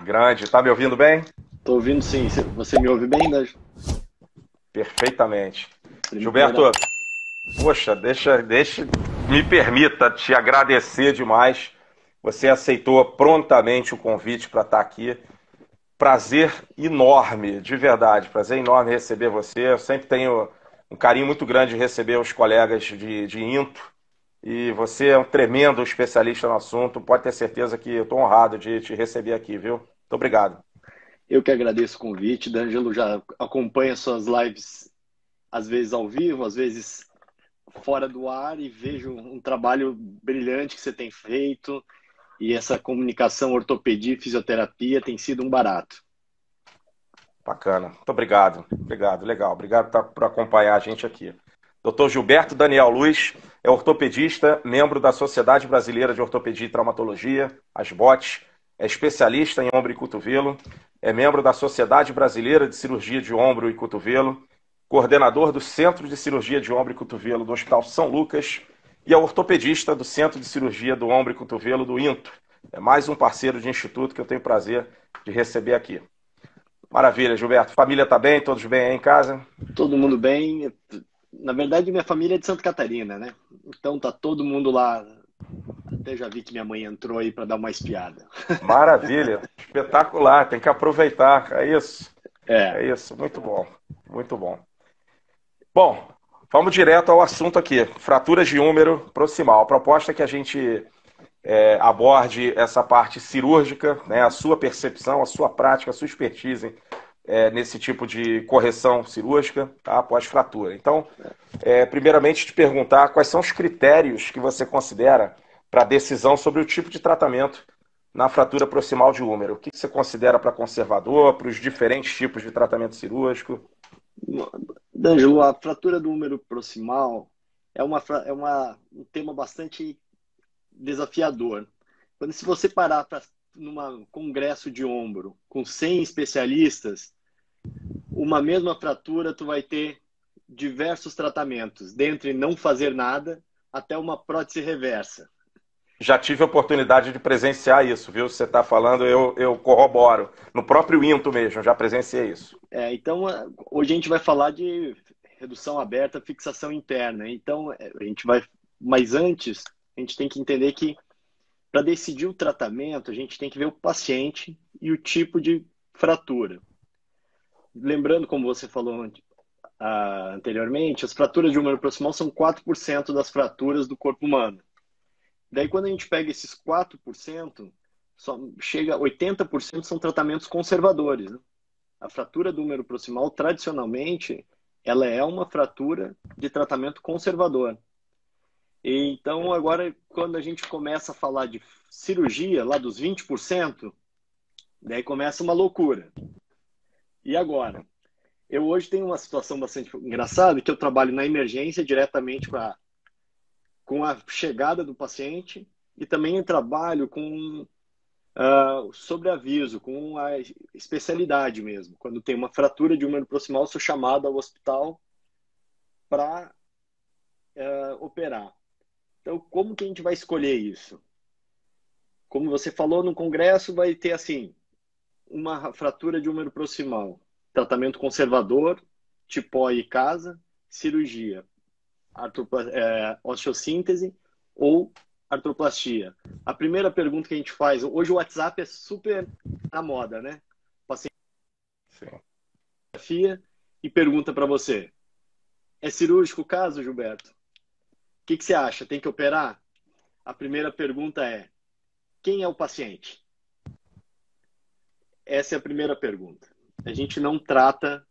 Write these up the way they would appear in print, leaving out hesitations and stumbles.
Grande. Tá me ouvindo bem? Tô ouvindo sim. Você me ouve bem, né? Perfeitamente. Gilberto, Primeira. poxa, me permita te agradecer demais. Você aceitou prontamente o convite para estar aqui. Prazer enorme, de verdade. Prazer enorme receber você. Eu sempre tenho um carinho muito grande de receber os colegas de Into. E você é um tremendo especialista no assunto. Pode ter certeza que eu estou honrado de te receber aqui, viu? Muito obrigado. Eu que agradeço o convite. D'Angelo já acompanha suas lives, às vezes ao vivo, às vezes fora do ar, e vejo um trabalho brilhante que você tem feito. E essa comunicação ortopedia e fisioterapia tem sido um barato. Bacana. Muito obrigado. Obrigado, legal. Obrigado por acompanhar a gente aqui. Dr. Gilberto Daniel Luiz é ortopedista, membro da Sociedade Brasileira de Ortopedia e Traumatologia, ASBOT, é especialista em ombro e cotovelo, é membro da Sociedade Brasileira de Cirurgia de Ombro e Cotovelo, coordenador do Centro de Cirurgia de Ombro e Cotovelo do Hospital São Lucas e é ortopedista do Centro de Cirurgia do Ombro e Cotovelo do INTO. É mais um parceiro de instituto que eu tenho o prazer de receber aqui. Maravilha, Gilberto. Família tá bem? Todos bem aí em casa? Todo mundo bem. Na verdade, minha família é de Santa Catarina, né? Então tá todo mundo lá. Até já vi que minha mãe entrou aí para dar uma espiada. Maravilha. Espetacular. Tem que aproveitar. É isso. É. É isso. Muito bom. Muito bom. Bom, vamos direto ao assunto aqui. Fraturas de úmero proximal. A proposta é que a gente aborde essa parte cirúrgica, né, a sua percepção, a sua prática, a sua expertise nesse tipo de correção cirúrgica, tá, após fratura. Então, primeiramente te perguntar quais são os critérios que você considera para a decisão sobre o tipo de tratamento na fratura proximal de úmero. O que você considera para conservador, para os diferentes tipos de tratamento cirúrgico? D'Angelo, a fratura do úmero proximal um tema bastante desafiador. Quando se você parar para num congresso de ombro com 100 especialistas, uma mesma fratura tu vai ter diversos tratamentos, dentre não fazer nada até uma prótese reversa. Já tive a oportunidade de presenciar isso, viu? Você está falando, eu corroboro. No próprio INTO mesmo, já presenciei isso. Então, hoje a gente vai falar de redução aberta, fixação interna. Então, a gente vai. Mas antes, a gente tem que entender que para decidir o tratamento, a gente tem que ver o paciente e o tipo de fratura. Lembrando, como você falou anteriormente, as fraturas de úmero proximal são 4% das fraturas do corpo humano. Daí, quando a gente pega esses 4%, só chega a 80% são tratamentos conservadores. Né? A fratura do úmero proximal, tradicionalmente, ela é uma fratura de tratamento conservador. Então, agora, quando a gente começa a falar de cirurgia, lá dos 20%, daí começa uma loucura. E agora? Eu hoje tenho uma situação bastante engraçada, que eu trabalho na emergência diretamente com a chegada do paciente e também eu trabalho com sobreaviso, com a especialidade mesmo. Quando tem uma fratura de úmero proximal, eu sou chamado ao hospital para operar. Então, como que a gente vai escolher isso? Como você falou no congresso, vai ter assim, uma fratura de úmero proximal, tratamento conservador, tipo e casa, cirurgia, osteossíntese ou artroplastia. A primeira pergunta que a gente faz, hoje o WhatsApp é super na moda, né? O paciente fotografia e pergunta para você, é cirúrgico o caso, Gilberto? O que você acha? Tem que operar? A primeira pergunta é, quem é o paciente? Essa é a primeira pergunta. A gente não trata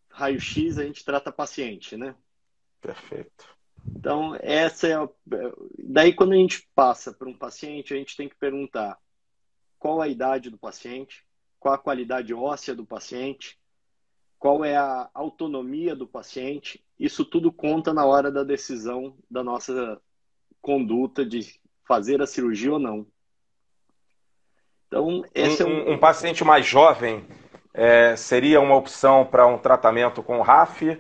raio-x, a gente trata paciente, né? Perfeito. Então, essa é daí quando a gente passa para um paciente, a gente tem que perguntar qual a idade do paciente, qual a qualidade óssea do paciente, qual é a autonomia do paciente. Isso tudo conta na hora da decisão da nossa conduta de fazer a cirurgia ou não. Então, esse um paciente mais jovem seria uma opção para um tratamento com RAF?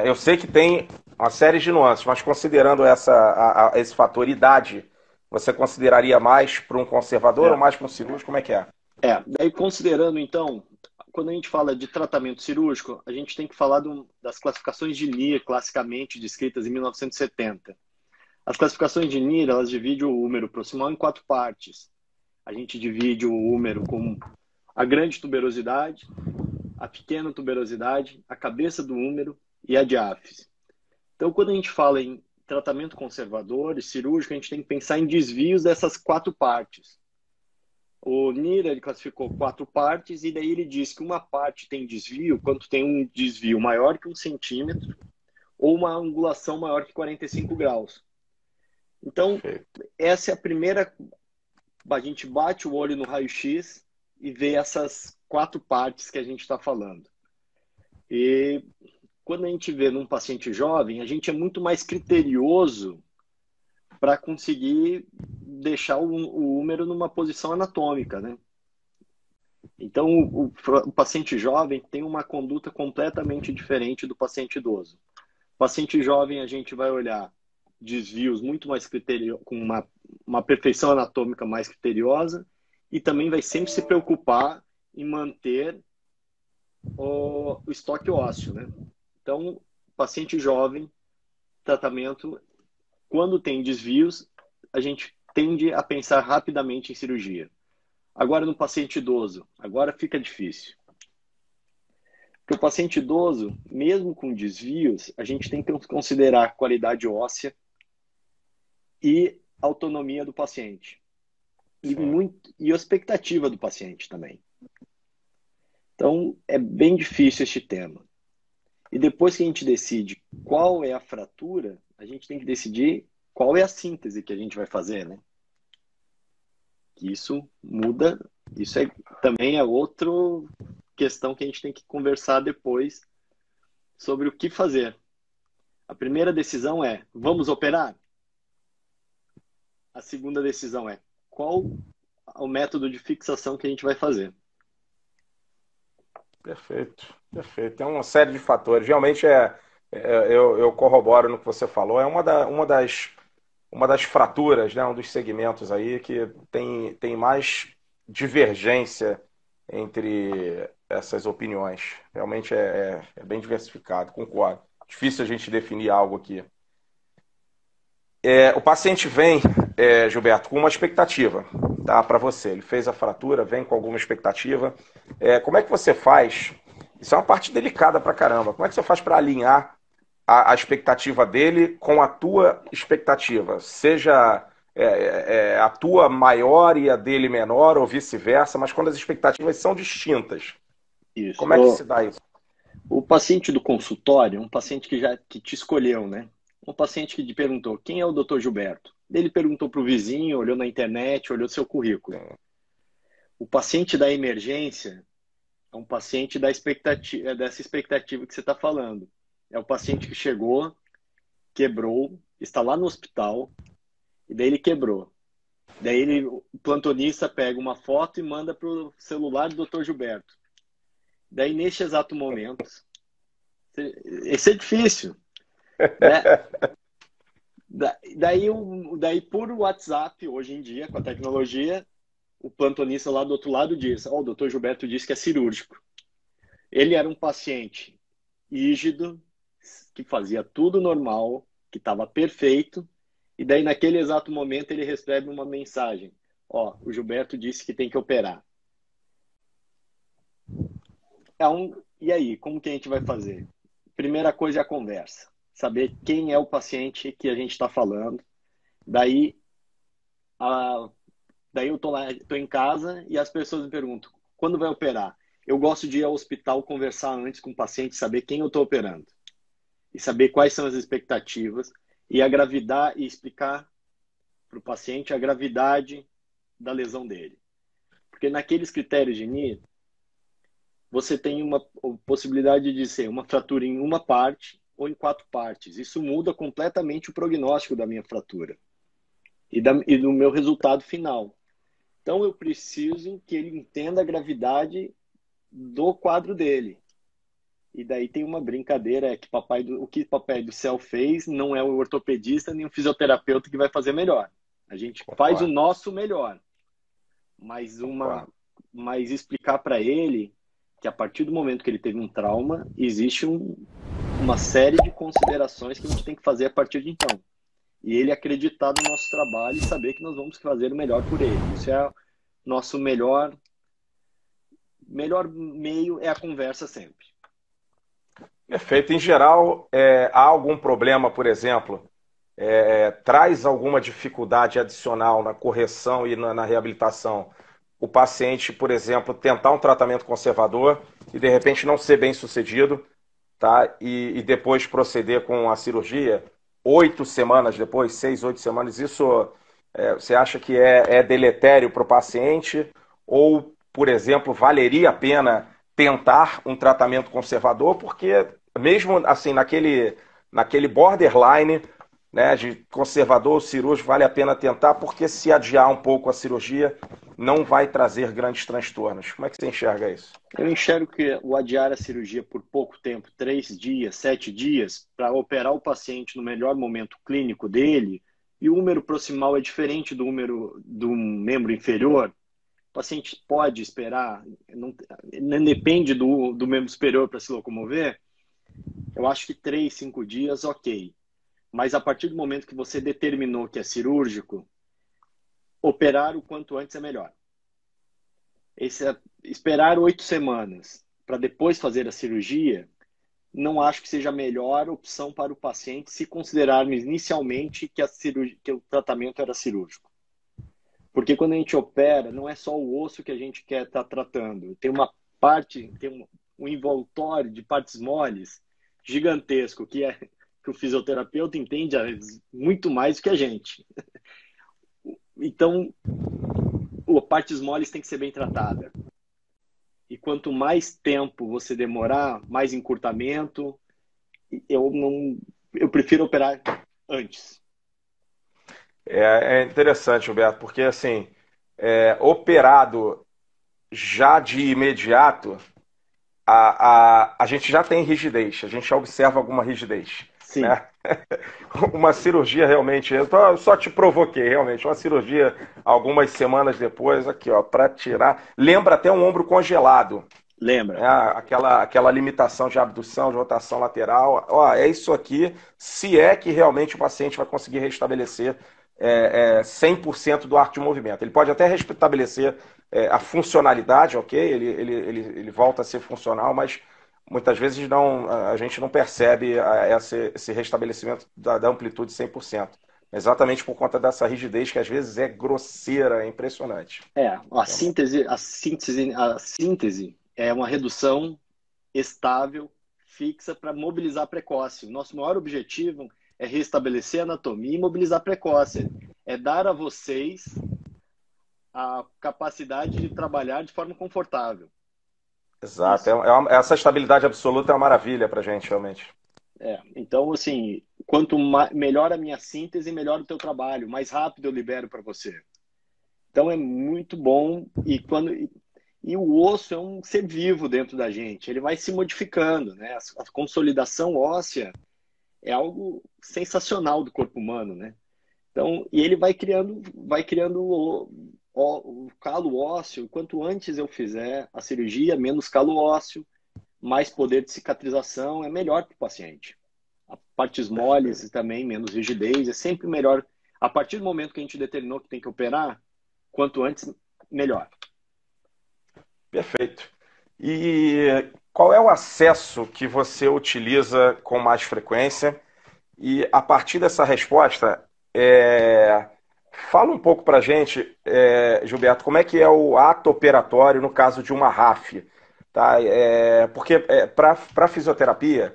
Eu sei que tem uma série de nuances, mas considerando esse fator idade, você consideraria mais para um conservador ou mais para um cirúrgico? Como é que é? Daí considerando então, quando a gente fala de tratamento cirúrgico, a gente tem que falar das classificações de NIR, classicamente descritas em 1970. As classificações de NIR, elas dividem o húmero proximal em 4 partes. A gente divide o húmero com a grande tuberosidade, a pequena tuberosidade, a cabeça do húmero e a diáfise. Então, quando a gente fala em tratamento conservador e cirúrgico, a gente tem que pensar em desvios dessas 4 partes. O NIR, ele classificou 4 partes e daí ele diz que uma parte tem desvio quando tem um desvio maior que 1 centímetro ou uma angulação maior que 45 graus. Então, Perfeito. essa é a primeira. A gente bate o olho no raio-x e vê essas 4 partes que a gente está falando. E quando a gente vê num paciente jovem, a gente é muito mais criterioso para conseguir deixar o húmero numa posição anatômica, né? Então, o paciente jovem tem uma conduta completamente diferente do paciente idoso. O paciente jovem, a gente vai olhar desvios muito mais criteriosos, com uma perfeição anatômica mais criteriosa, e também vai sempre se preocupar em manter o estoque ósseo, né? Então, paciente jovem, tratamento, quando tem desvios, a gente tende a pensar rapidamente em cirurgia. Agora, no paciente idoso, agora fica difícil. Porque o paciente idoso, mesmo com desvios, a gente tem que considerar qualidade óssea e autonomia do paciente. E a expectativa do paciente também. Então, é bem difícil este tema. E depois que a gente decide qual é a fratura, a gente tem que decidir qual é a síntese que a gente vai fazer, né? Isso muda, também é outra questão que a gente tem que conversar depois sobre o que fazer. A primeira decisão é, vamos operar? A segunda decisão é, qual o método de fixação que a gente vai fazer? Perfeito, perfeito. Tem uma série de fatores. Realmente eu corroboro no que você falou. É uma das fraturas, né, um dos segmentos aí que tem mais divergência entre essas opiniões. Realmente é bem diversificado, concordo. Difícil a gente definir algo aqui. O paciente vem, Gilberto, com uma expectativa, tá, para você. Ele fez a fratura, vem com alguma expectativa. Como é que você faz? Isso é uma parte delicada pra caramba. Como é que você faz para alinhar a expectativa dele com a tua expectativa? Seja a tua maior e a dele menor, ou vice-versa, mas quando as expectativas são distintas. Isso. Como é que se dá isso? O paciente do consultório, um paciente que te escolheu, né? Um paciente que te perguntou, quem é o Dr. Gilberto? Ele perguntou para o vizinho, olhou na internet, olhou seu currículo. O paciente da emergência é um paciente dessa expectativa que você está falando. É o paciente que chegou, quebrou, está lá no hospital, e daí ele quebrou. Daí o plantonista pega uma foto e manda para o celular do Dr. Gilberto. Daí, neste exato momento, esse é difícil, né? Daí, por WhatsApp, hoje em dia, com a tecnologia, o plantonista lá do outro lado diz, o doutor Gilberto disse que é cirúrgico. Ele era um paciente rígido, que fazia tudo normal, que estava perfeito, e daí, naquele exato momento, ele recebe uma mensagem. O Gilberto disse que tem que operar. E aí, como que a gente vai fazer? Primeira coisa é a conversa. Saber quem é o paciente que a gente está falando. Daí eu tô em casa e as pessoas me perguntam, quando vai operar? Eu gosto de ir ao hospital conversar antes com o paciente, saber quem eu estou operando. E saber quais são as expectativas. E e explicar para o paciente a gravidade da lesão dele. Porque naqueles critérios de NIR, você tem uma possibilidade de ser uma fratura em uma parte ou em 4 partes. Isso muda completamente o prognóstico da minha fratura e do meu resultado final. Então, eu preciso que ele entenda a gravidade do quadro dele. E daí tem uma brincadeira, que o que Papai do Céu fez não é o ortopedista nem o fisioterapeuta que vai fazer melhor. A gente faz o nosso melhor. Mas mas explicar para ele que a partir do momento que ele teve um trauma, existe uma série de considerações que a gente tem que fazer a partir de então. E ele acreditar no nosso trabalho e saber que nós vamos fazer o melhor por ele. Isso é o nosso melhor meio, é a conversa sempre. Perfeito. Em geral, há algum problema, por exemplo, traz alguma dificuldade adicional na correção e na reabilitação? O paciente, por exemplo, tentar um tratamento conservador e de repente não ser bem sucedido, tá? E depois proceder com a cirurgia, 8 semanas depois, 6, 8 semanas, isso você acha que é deletério para o paciente? Ou, por exemplo, valeria a pena tentar um tratamento conservador? Porque mesmo assim, naquele borderline, né, de conservador ou cirúrgico, vale a pena tentar, porque se adiar um pouco a cirurgia, não vai trazer grandes transtornos. Como é que você enxerga isso? Eu enxergo que o adiar a cirurgia por pouco tempo, 3 dias, 7 dias, para operar o paciente no melhor momento clínico dele, e o húmero proximal é diferente do húmero do membro inferior, o paciente pode esperar, não depende do membro superior para se locomover, eu acho que 3, 5 dias, ok. Mas a partir do momento que você determinou que é cirúrgico, operar o quanto antes é melhor. Esperar 8 semanas para depois fazer a cirurgia, não acho que seja a melhor opção para o paciente se considerarmos inicialmente que o tratamento era cirúrgico. Porque quando a gente opera, não é só o osso que a gente quer estar tratando. Tem uma parte, tem um envoltório de partes moles gigantesco, que o fisioterapeuta entende muito mais do que a gente. Então, partes moles tem que ser bem tratada. E quanto mais tempo você demorar, mais encurtamento, eu prefiro operar antes. É interessante, Roberto, porque assim, operado já de imediato, a gente já tem rigidez, a gente já observa alguma rigidez. Sim. Né? Uma cirurgia realmente, eu só te provoquei realmente, uma cirurgia algumas semanas depois, aqui ó, para tirar, lembra até um ombro congelado. Lembra. Aquela limitação de abdução, de rotação lateral, ó, é isso aqui, se é que realmente o paciente vai conseguir restabelecer 100% do arte de movimento. Ele pode até restabelecer a funcionalidade, ok? Ele volta a ser funcional, mas muitas vezes a gente não percebe esse restabelecimento da amplitude 100%. Exatamente por conta dessa rigidez que às vezes é grosseira, é impressionante. A síntese é uma redução estável, fixa, para mobilizar precoce. O nosso maior objetivo é restabelecer a anatomia e mobilizar precoce. É dar a vocês a capacidade de trabalhar de forma confortável. Exato. Essa estabilidade absoluta é uma maravilha para a gente, realmente. Então, assim, quanto melhor a minha síntese, melhor o teu trabalho. Mais rápido eu libero para você. Então, é muito bom. E o osso é um ser vivo dentro da gente. Ele vai se modificando, né? A consolidação óssea é algo sensacional do corpo humano, né? Então, e ele vai criando o calo ósseo. Quanto antes eu fizer a cirurgia, menos calo ósseo, mais poder de cicatrização, é melhor para o paciente. A partes moles também, menos rigidez, é sempre melhor. A partir do momento que a gente determinou que tem que operar, quanto antes, melhor. Perfeito. E qual é o acesso que você utiliza com mais frequência? E a partir dessa resposta, fala um pouco para a gente, Gilberto, como é que é o ato operatório no caso de uma RAF? Tá? Porque para a fisioterapia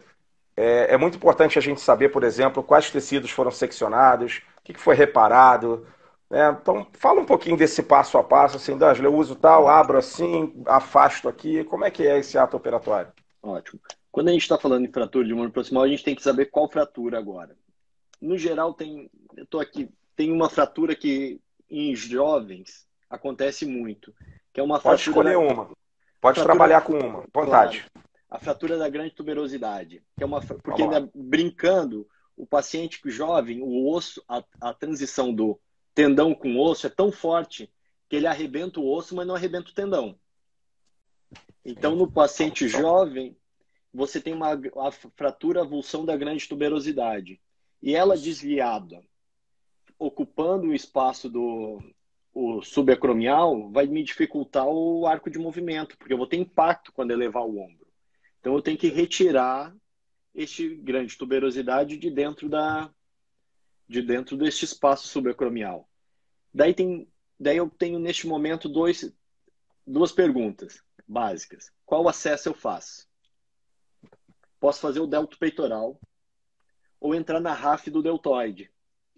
é muito importante a gente saber, por exemplo, quais tecidos foram seccionados, o que foi reparado. Então, fala um pouquinho desse passo a passo, assim, D'Angelo, eu uso tal, abro assim, afasto aqui. Como é que é esse ato operatório? Ótimo. Quando a gente está falando em fratura de humor proximal, a gente tem que saber qual fratura agora. No geral, tem uma fratura que em jovens acontece muito, que é uma Pode fratura... escolher uma. Pode trabalhar com uma, vontade. Claro, a fratura da grande tuberosidade, que é porque ainda brincando, o paciente jovem, o osso, a transição do tendão com osso é tão forte que ele arrebenta o osso, mas não arrebenta o tendão. Então, no paciente jovem, você tem a fratura avulsão da grande tuberosidade. E ela desviada, ocupando o espaço do subacromial, vai me dificultar o arco de movimento, porque eu vou ter impacto quando elevar o ombro. Então, eu tenho que retirar este grande tuberosidade de dentro deste espaço subacromial. Daí eu tenho, neste momento, duas perguntas básicas. Qual acesso eu faço? Posso fazer o delto peitoral ou entrar na RAF do deltoide,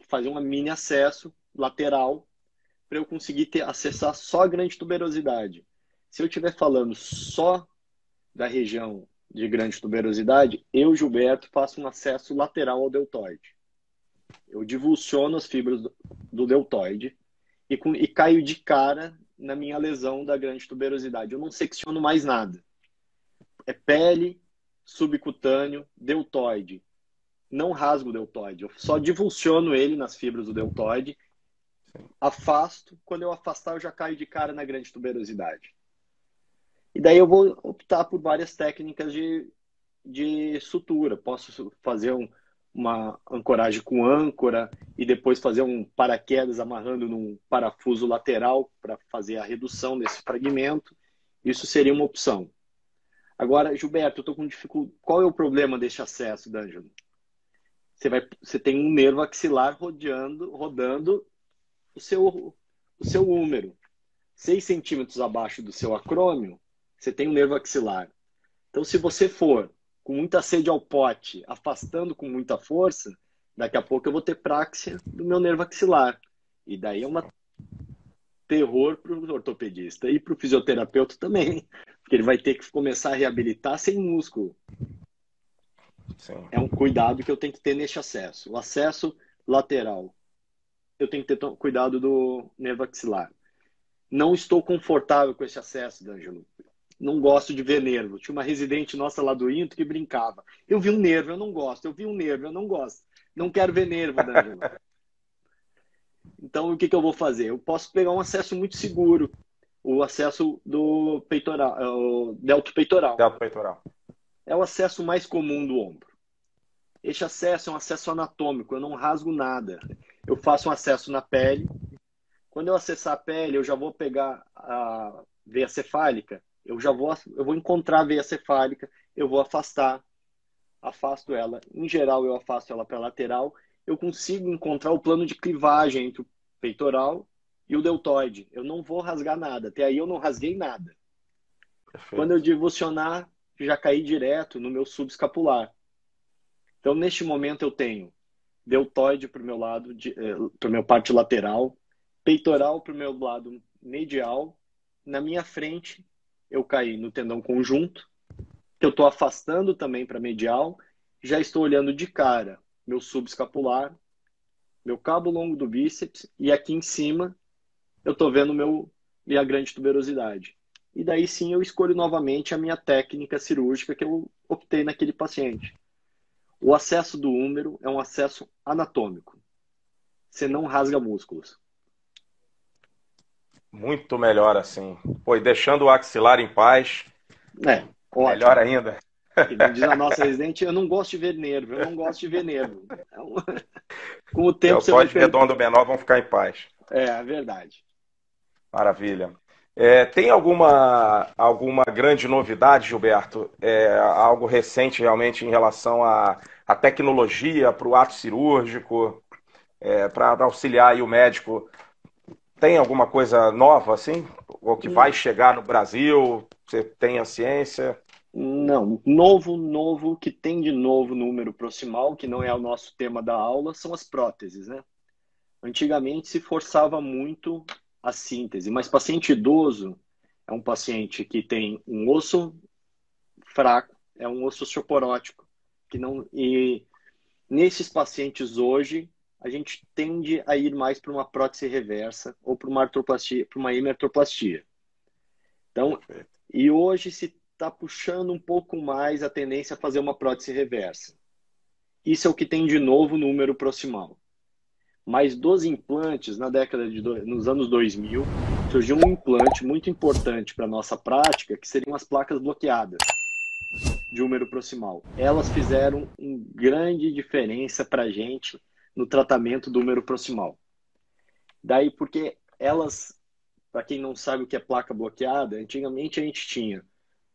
fazer um mini acesso lateral para eu conseguir acessar só a grande tuberosidade. Se eu estiver falando só da região de grande tuberosidade, eu, Gilberto, faço um acesso lateral ao deltoide. Eu divulsiono as fibras do deltoide e caio de cara na minha lesão da grande tuberosidade. Eu não secciono mais nada. É pele, subcutâneo, deltoide. Não rasgo o deltoide. Eu só divulsiono ele nas fibras do deltoide. Afasto. Quando eu afastar, eu já caio de cara na grande tuberosidade. E daí eu vou optar por várias técnicas de sutura. Posso fazer uma ancoragem com âncora e depois fazer um paraquedas amarrando num parafuso lateral para fazer a redução desse fragmento. Isso seria uma opção. Agora, Gilberto, eu estou com dificuldade. Qual é o problema deste acesso, D'Angelo? Você tem um nervo axilar rodando o seu húmero. 6 centímetros abaixo do seu acrômio, você tem um nervo axilar. Então, se você for com muita sede ao pote, afastando com muita força, daqui a pouco eu vou ter práxia do meu nervo axilar. E daí é um terror para o ortopedista e para o fisioterapeuta também, porque ele vai ter que começar a reabilitar sem músculo. Sim. É um cuidado que eu tenho que ter neste acesso. O acesso lateral, eu tenho que ter cuidado do nervo axilar. Não estou confortável com esse acesso, D'Angelo. Não gosto de ver nervo. Tinha uma residente nossa lá do Into que brincava. Eu vi um nervo, eu não gosto. Eu vi um nervo, eu não gosto. Não quero ver nervo, D'Angelo. Então, o que eu vou fazer? Eu posso pegar um acesso muito seguro. O acesso do peitoral, o delto peitoral. Delto peitoral. É o acesso mais comum do ombro. Este acesso é um acesso anatômico. Eu não rasgo nada. Eu faço um acesso na pele. Quando eu acessar a pele, eu já vou pegar a veia cefálica. Eu vou encontrar a veia cefálica, eu vou afasto ela. Em geral, eu afasto ela para a lateral. Eu consigo encontrar o plano de clivagem entre o peitoral e o deltoide. Eu não vou rasgar nada. Até aí eu não rasguei nada. Perfeito. Quando eu divulsionar, já caí direto no meu subescapular. Então, neste momento, eu tenho deltoide para o meu lado, para o meu parte lateral, peitoral para o meu lado medial. Na minha frente, eu caí no tendão conjunto, que eu estou afastando também para medial. Já estou olhando de cara meu subescapular, meu cabo longo do bíceps, e aqui em cima eu estou vendo minha grande tuberosidade. E daí sim eu escolho novamente a minha técnica cirúrgica que eu optei naquele paciente. O acesso do húmero é um acesso anatômico. Você não rasga músculos. Muito melhor assim. Pô, e deixando o axilar em paz. Ótimo. Melhor ainda. Que nem diz a nossa residente, eu não gosto de ver nervo, eu não gosto de ver nervo. Então, com o tempo você vai redondo menor vão ficar em paz. É verdade. Maravilha. Tem alguma grande novidade, Gilberto? Algo recente realmente em relação à tecnologia para o ato cirúrgico, para auxiliar aí o médico? Tem alguma coisa nova assim? Ou que vai chegar no Brasil? Você tem a ciência? Não. Novo, que tem de novo no húmero proximal, que não é o nosso tema da aula, são as próteses, né? Antigamente se forçava muito a síntese, mas paciente idoso é um paciente que tem um osso fraco, é um osso osteoporótico, e nesses pacientes hoje a gente tende a ir mais para uma prótese reversa ou para uma artroplastia, para uma hemertoplastia. Então, e hoje se está puxando um pouco mais a tendência a fazer uma prótese reversa. Isso é o que tem de novo no húmero proximal. Mas dos implantes, nos anos 2000, surgiu um implante muito importante para a nossa prática, que seriam as placas bloqueadas de húmero proximal. Elas fizeram uma grande diferença para a gente no tratamento do húmero proximal. Daí, porque elas, para quem não sabe o que é placa bloqueada, antigamente a gente tinha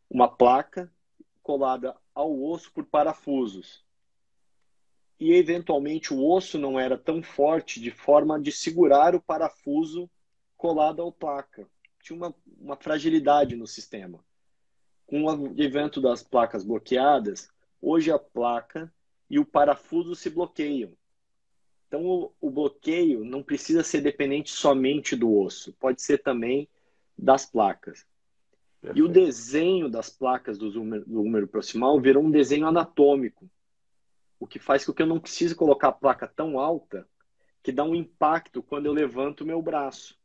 uma placa colada ao osso por parafusos. E, eventualmente, o osso não era tão forte de forma de segurar o parafuso colado à placa. Tinha uma fragilidade no sistema. Com o advento das placas bloqueadas, hoje a placa e o parafuso se bloqueiam. Então, o bloqueio não precisa ser dependente somente do osso, pode ser também das placas. Perfeito. E o desenho das placas do húmero proximal virou um desenho anatômico, o que faz com que eu não precise colocar a placa tão alta que dá um impacto quando eu levanto o meu braço.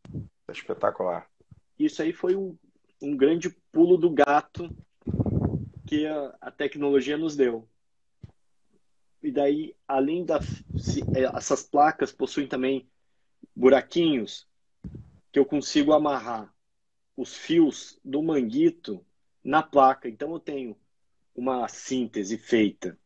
Espetacular. Isso aí foi um grande pulo do gato que a tecnologia nos deu. E daí, além essas placas possuem também buraquinhos que eu consigo amarrar os fios do manguito na placa. Então eu tenho uma síntese feita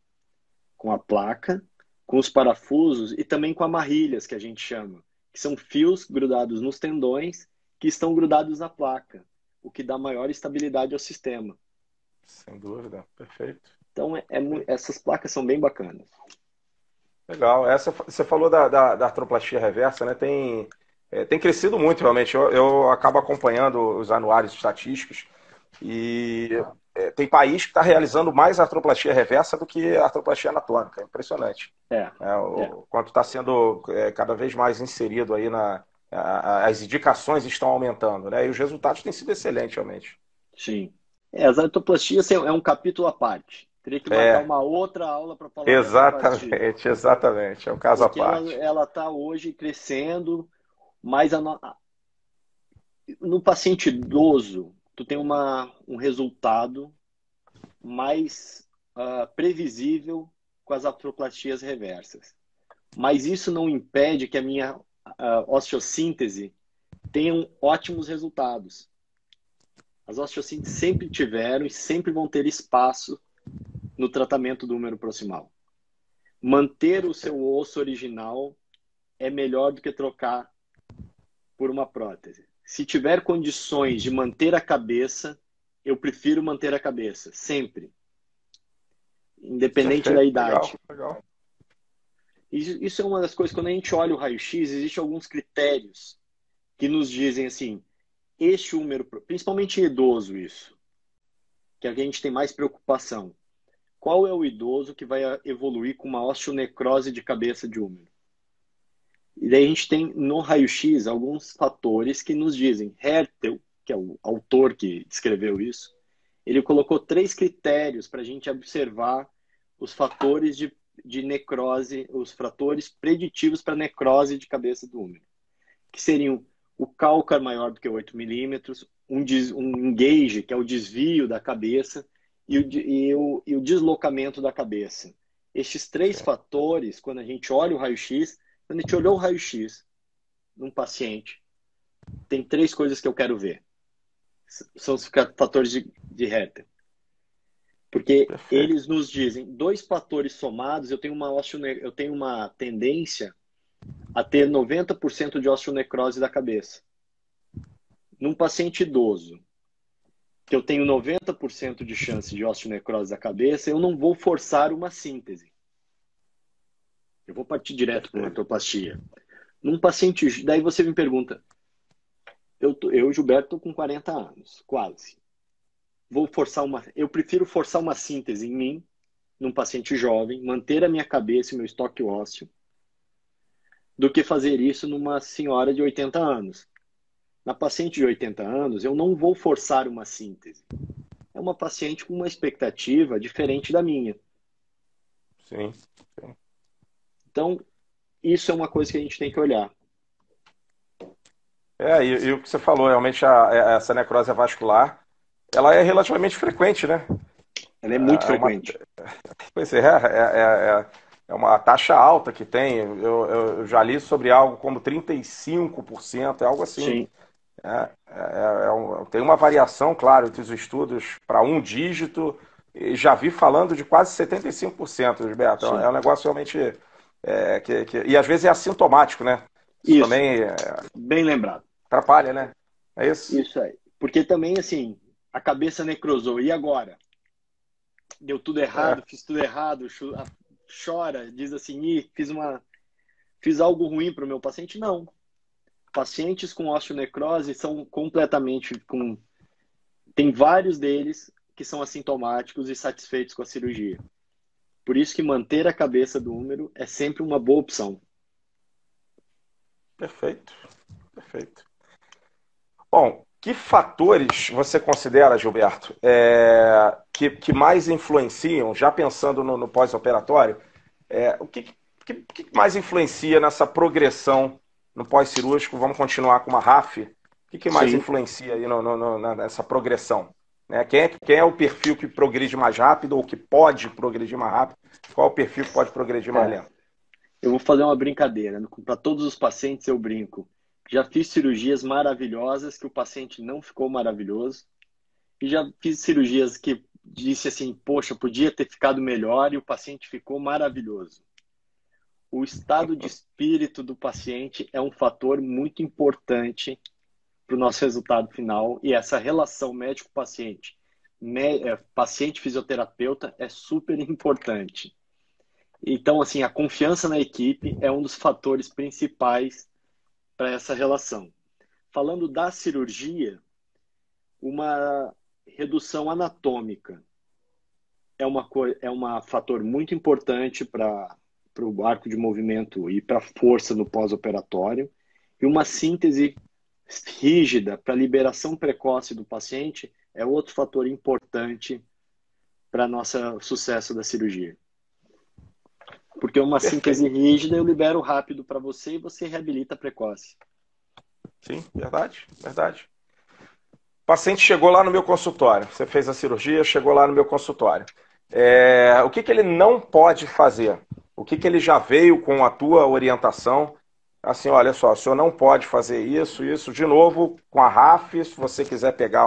com a placa, com os parafusos e também com amarrilhas, que a gente chama, que são fios grudados nos tendões que estão grudados na placa, o que dá maior estabilidade ao sistema. Sem dúvida, perfeito. Então, essas placas são bem bacanas. Legal. Você falou da artroplastia reversa, né? Tem crescido muito, realmente. Eu acabo acompanhando os anuários estatísticos e tem país que está realizando mais artroplastia reversa do que artroplastia anatômica. É impressionante. O quanto está sendo cada vez mais inserido aí as indicações estão aumentando, né? E os resultados têm sido excelentes, realmente. Sim. As artroplastias é um capítulo à parte. Teria que marcar uma outra aula para falar. Exatamente. É um caso à parte. Ela está hoje crescendo, mas no paciente idoso, tu tem um resultado mais previsível com as artroplastias reversas. Mas isso não impede que a minha osteossíntese tenha ótimos resultados. As osteossínteses sempre tiveram e sempre vão ter espaço no tratamento do húmero proximal. Manter o seu osso original é melhor do que trocar por uma prótese. Se tiver condições de manter a cabeça, eu prefiro manter a cabeça, sempre. Independente da idade. Legal. Isso é uma das coisas, quando a gente olha o raio-x, existem alguns critérios que nos dizem assim, este húmero, principalmente em idoso isso, que a gente tem mais preocupação. Qual é o idoso que vai evoluir com uma osteonecrose de cabeça de húmero? E daí a gente tem no raio-x alguns fatores que nos dizem. Hertel, que é o autor que descreveu isso, ele colocou 3 critérios para a gente observar os fatores de necrose, os fatores preditivos para necrose de cabeça do húmero, que seriam o cálculo maior do que 8 milímetros, um engage, que é o desvio da cabeça, e o deslocamento da cabeça. Estes 3 fatores, quando a gente olha o raio-x, quando a gente olhou o raio-x num paciente, tem 3 coisas que eu quero ver. São os fatores de Hertel. Porque eles nos dizem, 2 fatores somados, eu tenho uma tendência a ter 90% de osteonecrose da cabeça. Num paciente idoso, que eu tenho 90% de chance de osteonecrose da cabeça, eu não vou forçar uma síntese. Eu vou partir direto para uma artroplastia. Num paciente, daí você me pergunta, eu Gilberto, estou com 40 anos, quase. Eu prefiro forçar uma síntese em mim, num paciente jovem, manter a minha cabeça e meu estoque ósseo, do que fazer isso numa senhora de 80 anos. Na paciente de 80 anos, eu não vou forçar uma síntese. É uma paciente com uma expectativa diferente da minha. Sim. Então, isso é uma coisa que a gente tem que olhar. E o que você falou, realmente essa necrose vascular, ela é relativamente frequente, né? Ela é muito frequente. Pois é é uma taxa alta que tem. Eu já li sobre algo como 35%, é algo assim. Sim, Tem uma variação, claro, entre os estudos para um dígito, e já vi falando de quase 75%, Gilberto. É sim. um negócio realmente. E às vezes é assintomático, né? Isso Isso, também bem lembrado. atrapalha, né? É isso? Isso aí. Porque também, assim, a cabeça necrosou. E agora? Deu tudo É, errado, fiz tudo errado, chora, diz assim, Ih, fiz algo ruim para o meu paciente? Não. Pacientes com osteonecrose são completamente com. Tem vários deles que são assintomáticos e satisfeitos com a cirurgia. Por isso que manter a cabeça do húmero é sempre uma boa opção. perfeito, perfeito. Bom, que fatores você considera, Gilberto, que mais influenciam, já pensando no pós-operatório, o que mais influencia nessa progressão no pós-cirúrgico? Vamos continuar com uma RAF. O que mais Sim. influencia aí nessa progressão? Né? Quem é o perfil que progride mais rápido ou que pode progredir mais rápido? Qual é o perfil que pode progredir mais É, lento? eu vou fazer uma brincadeira. Para todos os pacientes eu brinco. Já fiz cirurgias maravilhosas que o paciente não ficou maravilhoso. E já fiz cirurgias que disse assim, poxa, podia ter ficado melhor e o paciente ficou maravilhoso. O estado de espírito do paciente é um fator muito importante para o nosso resultado final e essa relação médico-paciente, paciente-fisioterapeuta é super importante. Então, assim, a confiança na equipe é um dos fatores principais para essa relação. Falando da cirurgia, uma redução anatômica é um fator muito importante para o arco de movimento e para a força no pós-operatório. E uma síntese rígida para a liberação precoce do paciente é outro fator importante para nosso sucesso da cirurgia. Porque uma síntese Perfeito. rígida eu libero rápido para você e você reabilita precoce. Sim, verdade, verdade. O paciente chegou lá no meu consultório. Você fez a cirurgia, chegou lá no meu consultório. O que ele não pode fazer? O que ele já veio com a tua orientação? Assim, olha só, o senhor não pode fazer isso, isso. De novo, com a RAF, se você quiser pegar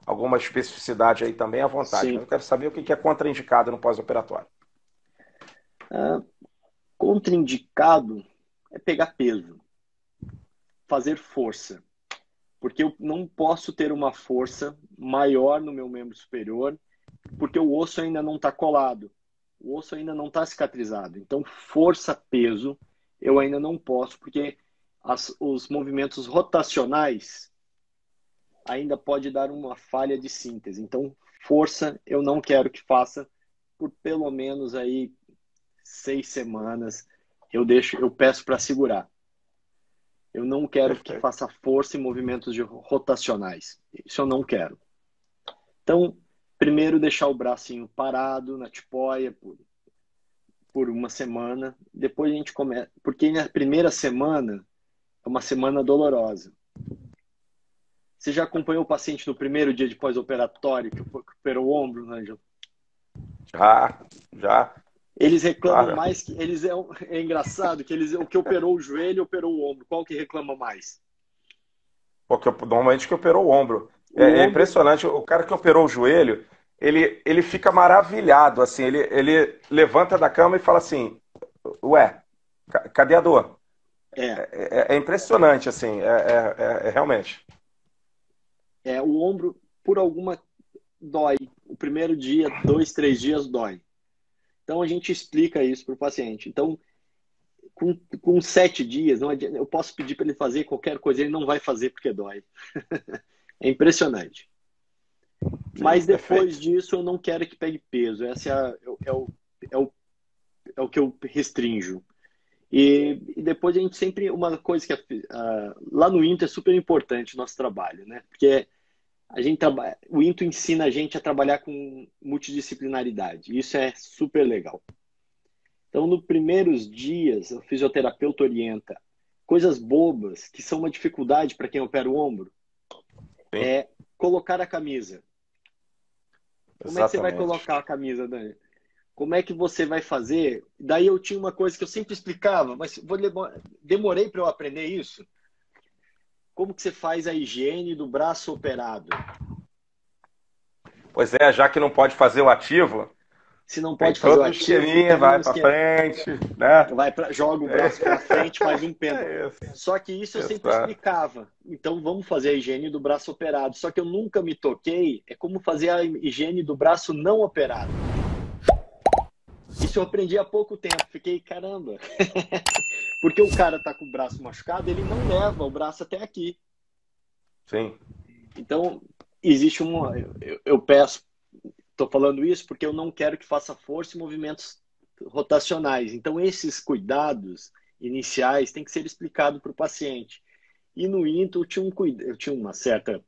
alguma especificidade aí também, à vontade. Mas Sim. eu quero saber o que é contraindicado no pós-operatório. Ah, contraindicado é pegar peso, fazer força. Porque eu não posso ter uma força maior no meu membro superior, porque o osso ainda não está colado, o osso ainda não está cicatrizado. Então, força-peso eu ainda não posso, porque os movimentos rotacionais ainda pode dar uma falha de síntese. Então, força eu não quero que faça por pelo menos aí 6 semanas. Eu peço para segurar. Eu não quero que Perfeito. faça força em movimentos rotacionais. Isso eu não quero. Então, primeiro deixar o bracinho parado na tipoia por uma semana. Depois a gente começa. Porque na primeira semana é uma semana dolorosa. Você já acompanhou o paciente no primeiro dia de pós-operatório que operou o ombro, Ângelo? Já, já. Eles reclamam Claro. mais que eles é engraçado que o que operou o joelho operou o ombro. Qual que reclama mais? Porque normalmente que operou o ombro. O É ombro. impressionante, o cara que operou o joelho, ele fica maravilhado, assim, ele levanta da cama e fala assim, ué, cadê a dor? É, É impressionante, assim, realmente. o ombro por alguma dói. O primeiro dia, 2, 3 dias dói. Então a gente explica isso para o paciente. Então, com 7 dias, não adianta, eu posso pedir para ele fazer qualquer coisa, ele não vai fazer porque dói. É impressionante. Sim, Mas depois perfeito. disso, eu não quero que pegue peso. Essa é o, é o que eu restringo. E depois a gente sempre. Uma coisa que lá no Inter é super importante o nosso trabalho, né? Porque o Into ensina a gente a trabalhar com multidisciplinaridade. Isso é super legal. Então, nos primeiros dias, o fisioterapeuta orienta coisas bobas que são uma dificuldade para quem opera o ombro. Sim, É colocar a camisa. Como é que você vai exatamente. colocar a camisa, Dani? como é que você vai fazer? Daí eu tinha uma coisa que eu sempre explicava, mas demorei para eu aprender isso. Como que você faz a higiene do braço operado? Pois é, já que não pode fazer o ativo, Se não tem pode fazer o todo o ativo, esqueminha, tem um vai para esquema. frente, né? Joga o braço para frente, faz um pêndulo. É isso. Só que isso eu sempre Exato. explicava. Então vamos fazer a higiene do braço operado. Só que eu nunca me toquei é como fazer a higiene do braço não operado. Isso eu aprendi há pouco tempo. Fiquei, caramba. Porque o cara tá com o braço machucado, ele não leva o braço até aqui. Sim. Então, existe uma. Eu peço, estou falando isso porque eu não quero que faça força e movimentos rotacionais. Então, esses cuidados iniciais têm que ser explicados para o paciente. E no INTO eu tinha uma certa,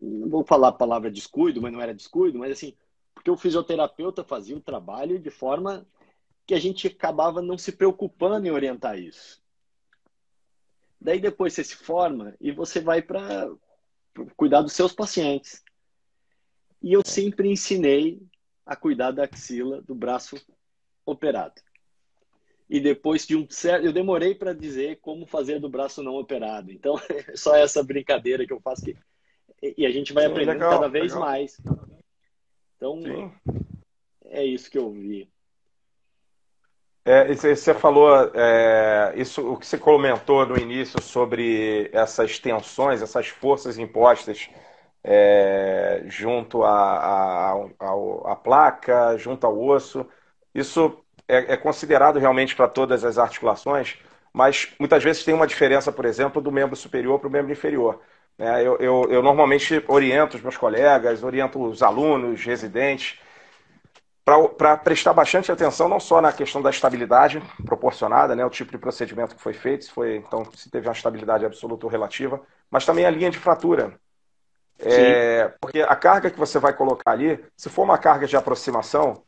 não vou falar a palavra descuido, mas não era descuido, mas assim, porque o fisioterapeuta fazia o trabalho de forma que a gente acabava não se preocupando em orientar isso. Daí depois você se forma e você vai para cuidar dos seus pacientes. E eu sempre ensinei a cuidar da axila, do braço operado. E depois de um certo... Eu demorei para dizer como fazer do braço não operado. Então, é só essa brincadeira que eu faço. E a gente vai Sim, aprendendo cada legal, vez legal. mais. Então, Sim. é isso que eu vi. Você falou, isso, o que você comentou no início sobre essas tensões, essas forças impostas junto à placa, junto ao osso. Isso é considerado realmente para todas as articulações, mas muitas vezes tem uma diferença, por exemplo, do membro superior para o membro inferior. Né? Eu normalmente oriento os meus colegas, oriento os alunos, residentes, para prestar bastante atenção não só na questão da estabilidade proporcionada, né, o tipo de procedimento que foi feito, se teve uma estabilidade absoluta ou relativa, mas também a linha de fratura. Sim, Porque a carga que você vai colocar ali, se for uma carga de aproximação,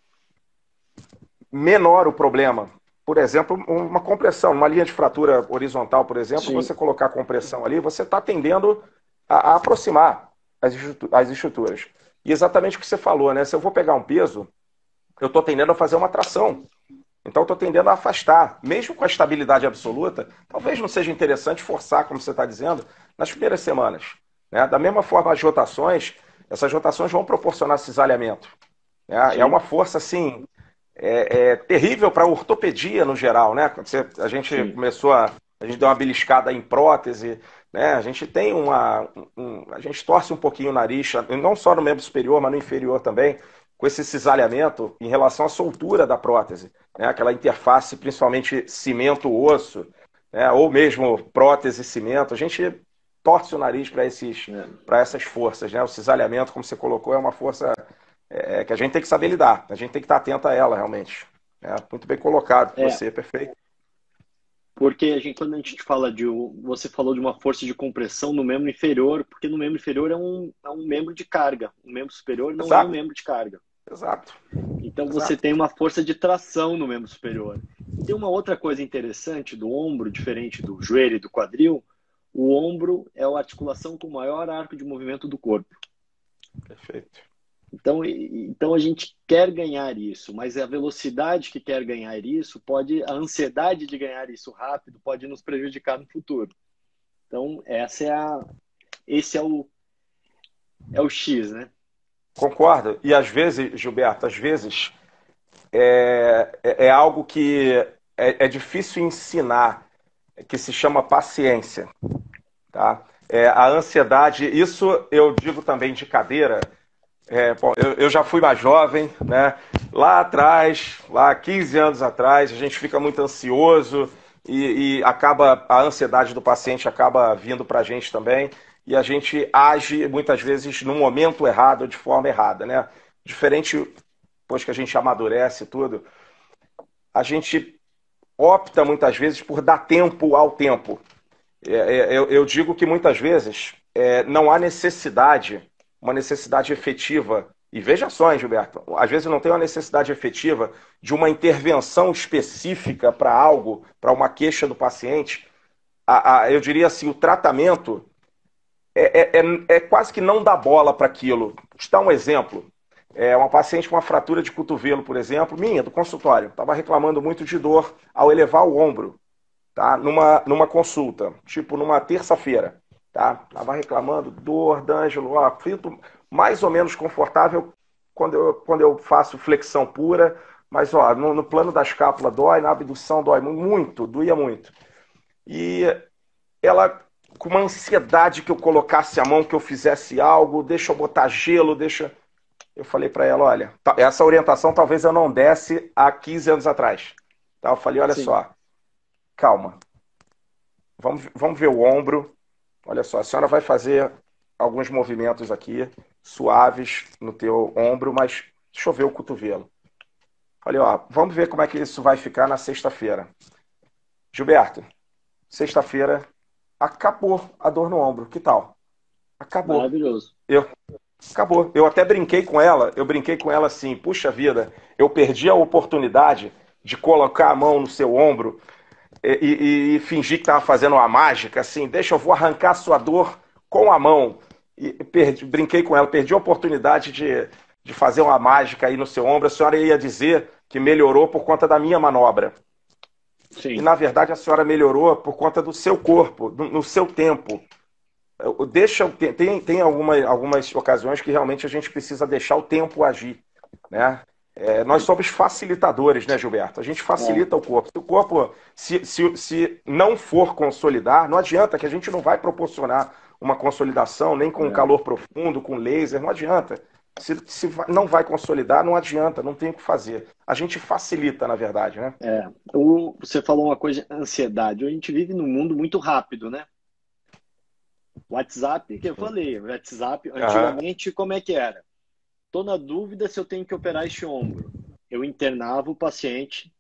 menor o problema. Por exemplo, uma compressão, uma linha de fratura horizontal, por exemplo, sim. você colocar compressão ali, você está tendendo a aproximar as estruturas. E exatamente o que você falou, né? Se eu vou pegar um peso, eu estou tendendo a fazer uma tração. Então, eu estou tendendo a afastar. Mesmo com a estabilidade absoluta, talvez não seja interessante forçar, como você está dizendo, nas primeiras semanas. Né? Da mesma forma, essas rotações vão proporcionar cisalhamento. Né? É Sim, uma força, assim, terrível para a ortopedia no geral. Né? A gente sim, a gente deu uma beliscada em prótese, né? A gente tem a gente torce um pouquinho o nariz, não só no membro superior, mas no inferior também, com esse cisalhamento em relação à soltura da prótese, né? Aquela interface, principalmente cimento-osso, né? Ou mesmo prótese-cimento. A gente torce o nariz é. para essas forças, né? O cisalhamento, como você colocou, é uma força que a gente tem que saber lidar, a gente tem que estar atento a ela, realmente. Muito bem colocado por É, você, perfeito. porque quando a gente fala você falou de uma força de compressão no membro inferior, porque no membro inferior é um membro de carga, o membro superior não é um Exato, membro de carga. exato, Então você exato. tem uma força de tração no membro superior. E tem uma outra coisa interessante do ombro, diferente do joelho e do quadril, o ombro é a articulação com o maior arco de movimento do corpo. Perfeito. Então a gente quer ganhar isso, mas a velocidade que quer ganhar isso a ansiedade de ganhar isso rápido pode nos prejudicar no futuro. Então esse é o X, né? Concordo. E às vezes, Gilberto, às vezes é algo que é difícil ensinar, que se chama paciência, tá? A ansiedade, isso eu digo também de cadeira. Bom, eu já fui mais jovem, né? Lá atrás, lá 15 anos atrás, a gente fica muito ansioso e acaba a ansiedade do paciente acaba vindo para a gente também e a gente age muitas vezes no momento errado, de forma errada, né? Diferente depois que a gente amadurece e tudo, a gente opta muitas vezes por dar tempo ao tempo. Eu digo que muitas vezes não há uma necessidade efetiva. E veja só, hein, Gilberto, às vezes não tem uma necessidade efetiva de uma intervenção específica para algo, para uma queixa do paciente. Eu diria assim, o tratamento é quase que não dá bola para aquilo. Vou te dar um exemplo. Uma paciente com uma fratura de cotovelo, por exemplo, minha, do consultório, estava reclamando muito de dor ao elevar o ombro, tá? Numa consulta, tipo numa terça-feira, tá? Tava reclamando, dor, D'Angelo, ó, sinto mais ou menos confortável quando eu faço flexão pura, mas ó, no plano da escápula dói, na abdução dói muito, doía muito. E ela, com uma ansiedade que eu colocasse a mão, que eu fizesse algo, deixa eu botar gelo, deixa... Eu falei para ela, olha, essa orientação talvez eu não desse há 15 anos atrás. Tá? Eu falei, olha Sim. só, calma, vamos ver o ombro. Olha só, a senhora vai fazer alguns movimentos aqui, suaves no teu ombro, mas deixa eu ver o cotovelo. Falei, ó, vamos ver como é que isso vai ficar na sexta-feira. Gilberto, sexta-feira acabou a dor no ombro, que tal? Acabou. Maravilhoso. Acabou. Eu até brinquei com ela, assim, puxa vida, eu perdi a oportunidade de colocar a mão no seu ombro e fingir que estava fazendo uma mágica, assim, deixa eu vou arrancar a sua dor com a mão. Brinquei com ela, perdi a oportunidade de fazer uma mágica aí no seu ombro, a senhora ia dizer que melhorou por conta da minha manobra. Sim. E na verdade a senhora melhorou por conta do seu corpo, no seu tempo. Tem algumas ocasiões que realmente a gente precisa deixar o tempo agir, né? Nós somos facilitadores, né, Gilberto? A gente facilita o corpo. Se o corpo se não for consolidar, não adianta, que a gente não vai proporcionar uma consolidação, nem com calor profundo, com laser, não adianta. Se não vai consolidar, não adianta, não tem o que fazer. A gente facilita, na verdade, né? Você falou uma coisa, ansiedade. A gente vive num mundo muito rápido, né? WhatsApp, que eu falei, WhatsApp, antigamente, como é que era? Tô na dúvida se eu tenho que operar este ombro. Eu internava o paciente,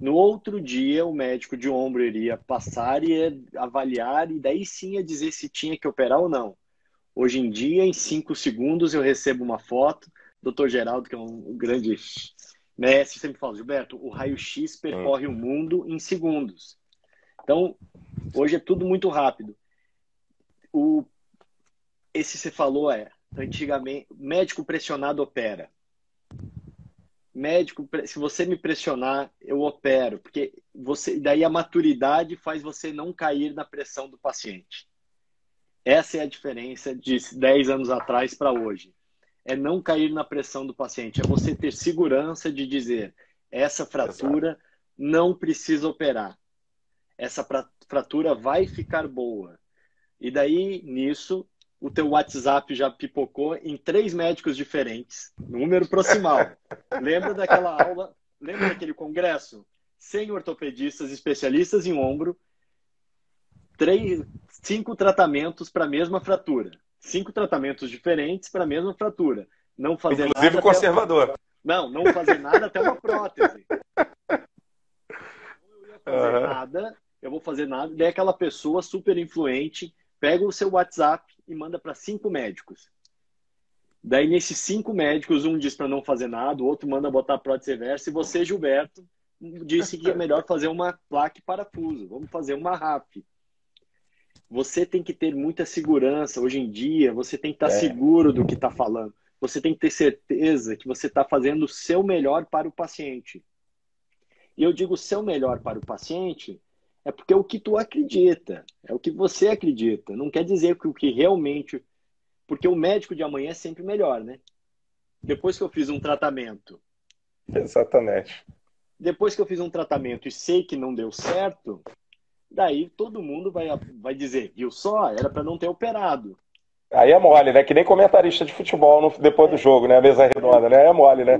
no outro dia o médico de ombro iria passar e ia avaliar, e daí sim ia dizer se tinha que operar ou não. Hoje em dia, em 5 segundos, eu recebo uma foto. Dr. Geraldo, que é um grande mestre, sempre fala, Gilberto, o raio-x percorre o mundo em segundos. Então, hoje é tudo muito rápido. Esse você falou antigamente, médico pressionado opera. Médico, se você me pressionar, eu opero, porque daí a maturidade faz você não cair na pressão do paciente. Essa é a diferença de 10 anos atrás para hoje. É não cair na pressão do paciente, é você ter segurança de dizer, essa fratura não precisa operar. Essa fratura vai ficar boa. E daí, nisso, o teu WhatsApp já pipocou em 3 médicos diferentes, número proximal. Lembra daquela aula, lembra daquele congresso? 100 ortopedistas especialistas em ombro, 5 tratamentos para a mesma fratura. 5 tratamentos diferentes para a mesma fratura. Não fazer inclusive nada conservador. Não fazer nada até uma prótese. Eu vou fazer nada, daí aquela pessoa super influente pega o seu WhatsApp e manda para 5 médicos. Daí, nesses 5 médicos, um diz para não fazer nada, o outro manda botar prótese reversa, e você, Gilberto, disse que é melhor fazer uma placa e parafuso. Vamos fazer uma RAF. Você tem que ter muita segurança. Hoje em dia, você tem que estar seguro do que está falando. Você tem que ter certeza que você está fazendo o seu melhor para o paciente. E eu digo o seu melhor para o paciente é porque é o que tu acredita, é o que você acredita. Não quer dizer que o que realmente... Porque o médico de amanhã é sempre melhor, né? Depois que eu fiz um tratamento... Exatamente. Depois que eu fiz um tratamento e sei que não deu certo, daí todo mundo vai dizer, viu só, era para não ter operado. Aí é mole, né? Que nem comentarista de futebol depois do jogo, né? A mesa redonda, né? É mole, né?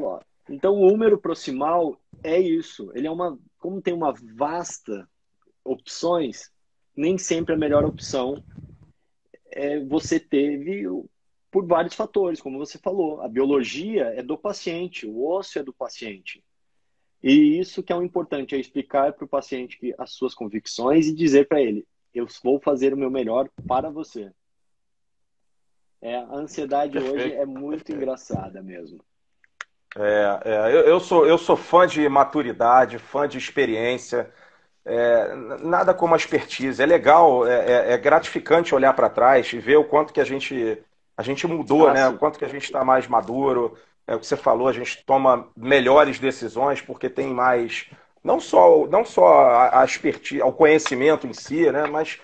Então o número proximal é isso. Ele é como tem uma vasta opções, nem sempre a melhor opção você teve por vários fatores, como você falou. A biologia é do paciente, o osso é do paciente. E isso que é o importante, é explicar para o paciente as suas convicções e dizer para ele, eu vou fazer o meu melhor para você. A ansiedade hoje é muito engraçada mesmo. Eu sou fã de maturidade, fã de experiência. Nada como a expertise. É legal, é gratificante olhar para trás e ver o quanto que a gente mudou, né? O quanto que a gente está mais maduro, é o que você falou, a gente toma melhores decisões porque tem mais, não só a expertise, o conhecimento em si, né, mas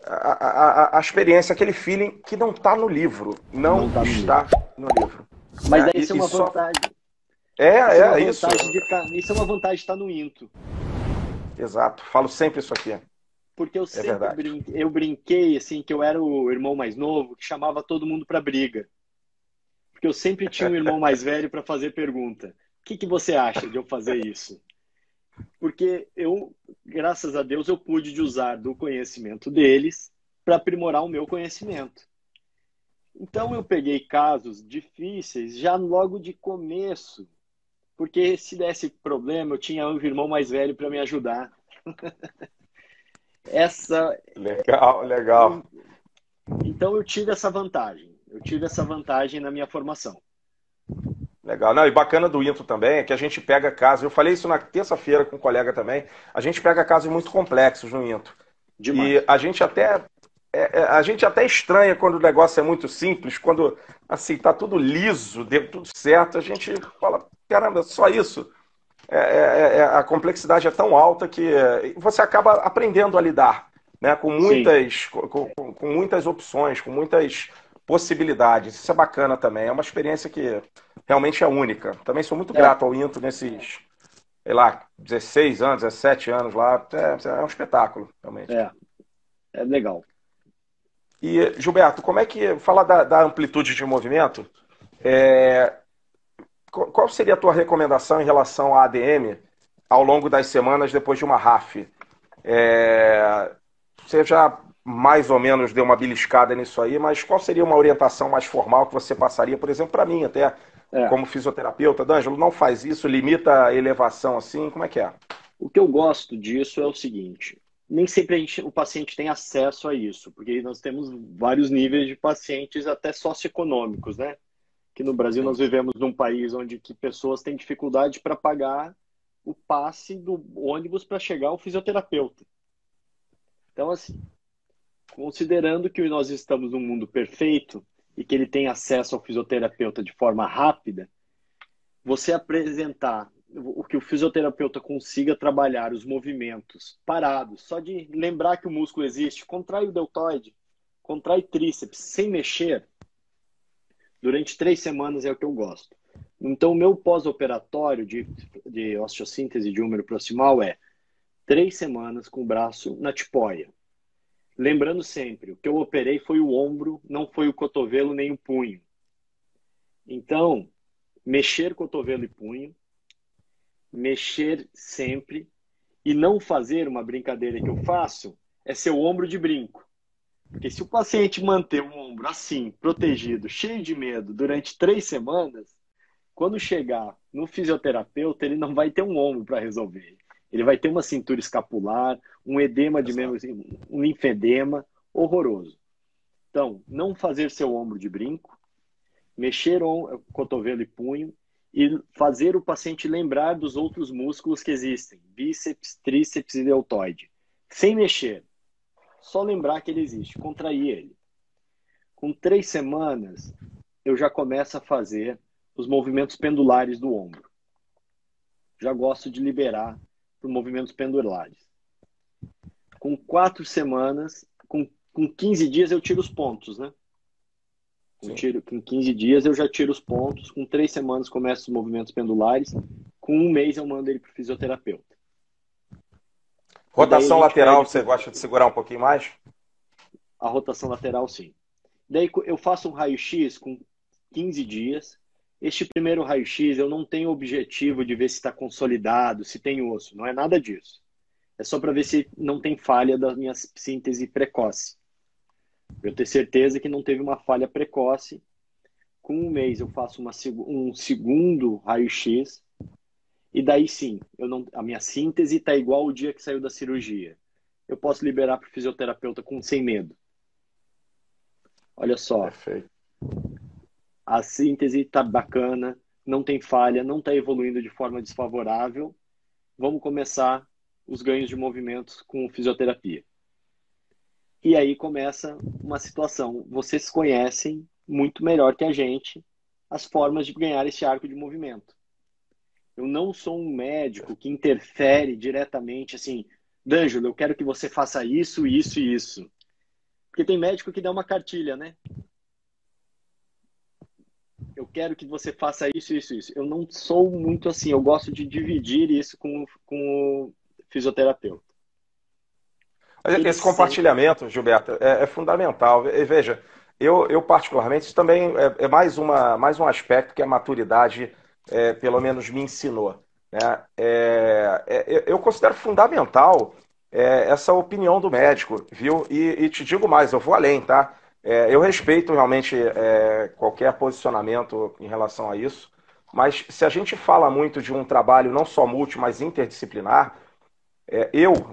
a experiência, aquele feeling que não está no livro, Não não tá no livro. está no livro. Mas Né? daí isso é uma vantagem. Isso é uma Isso. vantagem isso é uma vantagem de estar no Into. Exato. Falo sempre isso aqui. Porque eu É sempre verdade. brinquei assim que eu era o irmão mais novo que chamava todo mundo para briga. Porque eu sempre tinha um irmão mais velho para fazer pergunta. O que que você acha de eu fazer isso? Porque eu, graças a Deus, eu pude usar do conhecimento deles para aprimorar o meu conhecimento. Então eu peguei casos difíceis já logo de começo, porque se desse problema eu tinha um irmão mais velho para me ajudar. Essa, Legal, legal. então eu tive essa vantagem. Eu tive essa vantagem na minha formação. Legal. Não, e bacana do Into também é que a gente pega casos, eu falei isso na terça-feira com um colega também, a gente pega casos muito complexos no Into. Demais. E a gente até estranha quando o negócio é muito simples, quando assim tá tudo liso, deu tudo certo, a gente fala, caramba, só isso. A complexidade é tão alta que você acaba aprendendo a lidar, né, com Sim. muitas, com muitas opções, com muitas possibilidades. Isso é bacana também. É uma experiência que realmente é única. Também sou muito É, grato ao Into nesses, sei lá, 16 anos, 17 anos lá. É um espetáculo, realmente. é, é legal. E, Gilberto, como é que. Fala da amplitude de movimento. é, qual seria a tua recomendação em relação à ADM ao longo das semanas depois de uma RAF? Você já mais ou menos deu uma beliscada nisso aí, mas qual seria uma orientação mais formal que você passaria, por exemplo, para mim, até É. como fisioterapeuta? D'Angelo, não faz isso, limita a elevação assim, como é que é? O que eu gosto disso é o seguinte: nem sempre o paciente tem acesso a isso, porque nós temos vários níveis de pacientes, até socioeconômicos, né? Que no Brasil nós Sim, vivemos num país onde que pessoas têm dificuldade para pagar o passe do ônibus para chegar ao fisioterapeuta. Então, assim, considerando que nós estamos num mundo perfeito e que ele tem acesso ao fisioterapeuta de forma rápida, você apresentar o que o fisioterapeuta consiga trabalhar os movimentos parados, só de lembrar que o músculo existe, contrai o deltoide, contrai tríceps, sem mexer, durante 3 semanas é o que eu gosto. Então, o meu pós-operatório de osteossíntese de húmero proximal é 3 semanas com o braço na tipoia. Lembrando sempre, o que eu operei foi o ombro, não foi o cotovelo nem o punho. Então, mexer cotovelo e punho, mexer sempre e não fazer uma brincadeira que eu faço é ser o ombro de brinco. Porque se o paciente manter o ombro assim, protegido, cheio de medo, durante 3 semanas, quando chegar no fisioterapeuta, ele não vai ter um ombro para resolver. Ele vai ter uma cintura escapular, um edema de membro, exato. assim, um linfedema horroroso. Então, não fazer seu ombro de brinco, mexer o cotovelo e punho e fazer o paciente lembrar dos outros músculos que existem, bíceps, tríceps e deltoide, sem mexer. Só lembrar que ele existe, contrair ele. Com 3 semanas, eu já começo a fazer os movimentos pendulares do ombro. Já gosto de liberar para movimentos pendulares. Com 4 semanas, com 15 dias eu tiro os pontos, né? Sim. Com 15 dias eu já tiro os pontos, com 3 semanas começo os movimentos pendulares, com um mês eu mando ele para o fisioterapeuta. E daí a Rotação gente lateral, pede você gosta de segurar um pouquinho mais? a rotação lateral, sim. Daí eu faço um raio-x com 15 dias. Este primeiro raio-x eu não tenho o objetivo de ver se está consolidado, se tem osso, não é nada disso. É só para ver se não tem falha da minha síntese precoce. Eu ter certeza que não teve uma falha precoce. Com um mês eu faço um segundo raio-x e daí sim, a minha síntese está igual o dia que saiu da cirurgia. Eu posso liberar para o fisioterapeuta sem medo. Olha só, Perfeito. a síntese está bacana, não tem falha, não está evoluindo de forma desfavorável. Vamos começar os ganhos de movimentos com fisioterapia. E aí começa uma situação. Vocês conhecem muito melhor que a gente as formas de ganhar esse arco de movimento. Eu não sou um médico que interfere diretamente assim, D'Angelo, eu quero que você faça isso, isso e isso. Porque tem médico que dá uma cartilha, né? Eu quero que você faça isso, isso, isso. Eu não sou muito assim, eu gosto de dividir isso com o fisioterapeuta. Ele Esse sempre. compartilhamento, Gilberto, é fundamental. E veja, eu particularmente, isso também é mais um aspecto que a maturidade, pelo menos, me ensinou. Né? Eu considero fundamental essa opinião do médico, viu? E te digo mais, eu vou além, tá? Eu respeito realmente qualquer posicionamento em relação a isso, mas se a gente fala muito de um trabalho não só multi, mas interdisciplinar,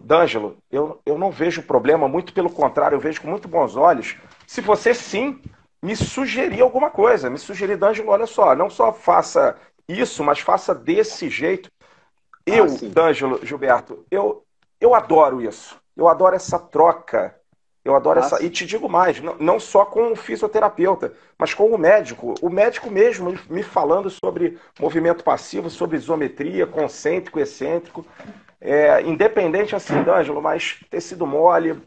D'Angelo, eu não vejo problema, muito pelo contrário, eu vejo com muito bons olhos. Se você sim me sugerir alguma coisa, me sugerir, D'Angelo, olha só, não só faça isso, mas faça desse jeito. Ah, Eu, sim. D'Angelo, Gilberto, eu adoro isso. Eu adoro essa troca. Eu adoro Ah, essa. E sim. te digo mais, não só com o fisioterapeuta, mas com o médico. O médico mesmo me falando sobre movimento passivo, sobre isometria, concêntrico, excêntrico. Independente assim, D'Angelo, mas tecido mole,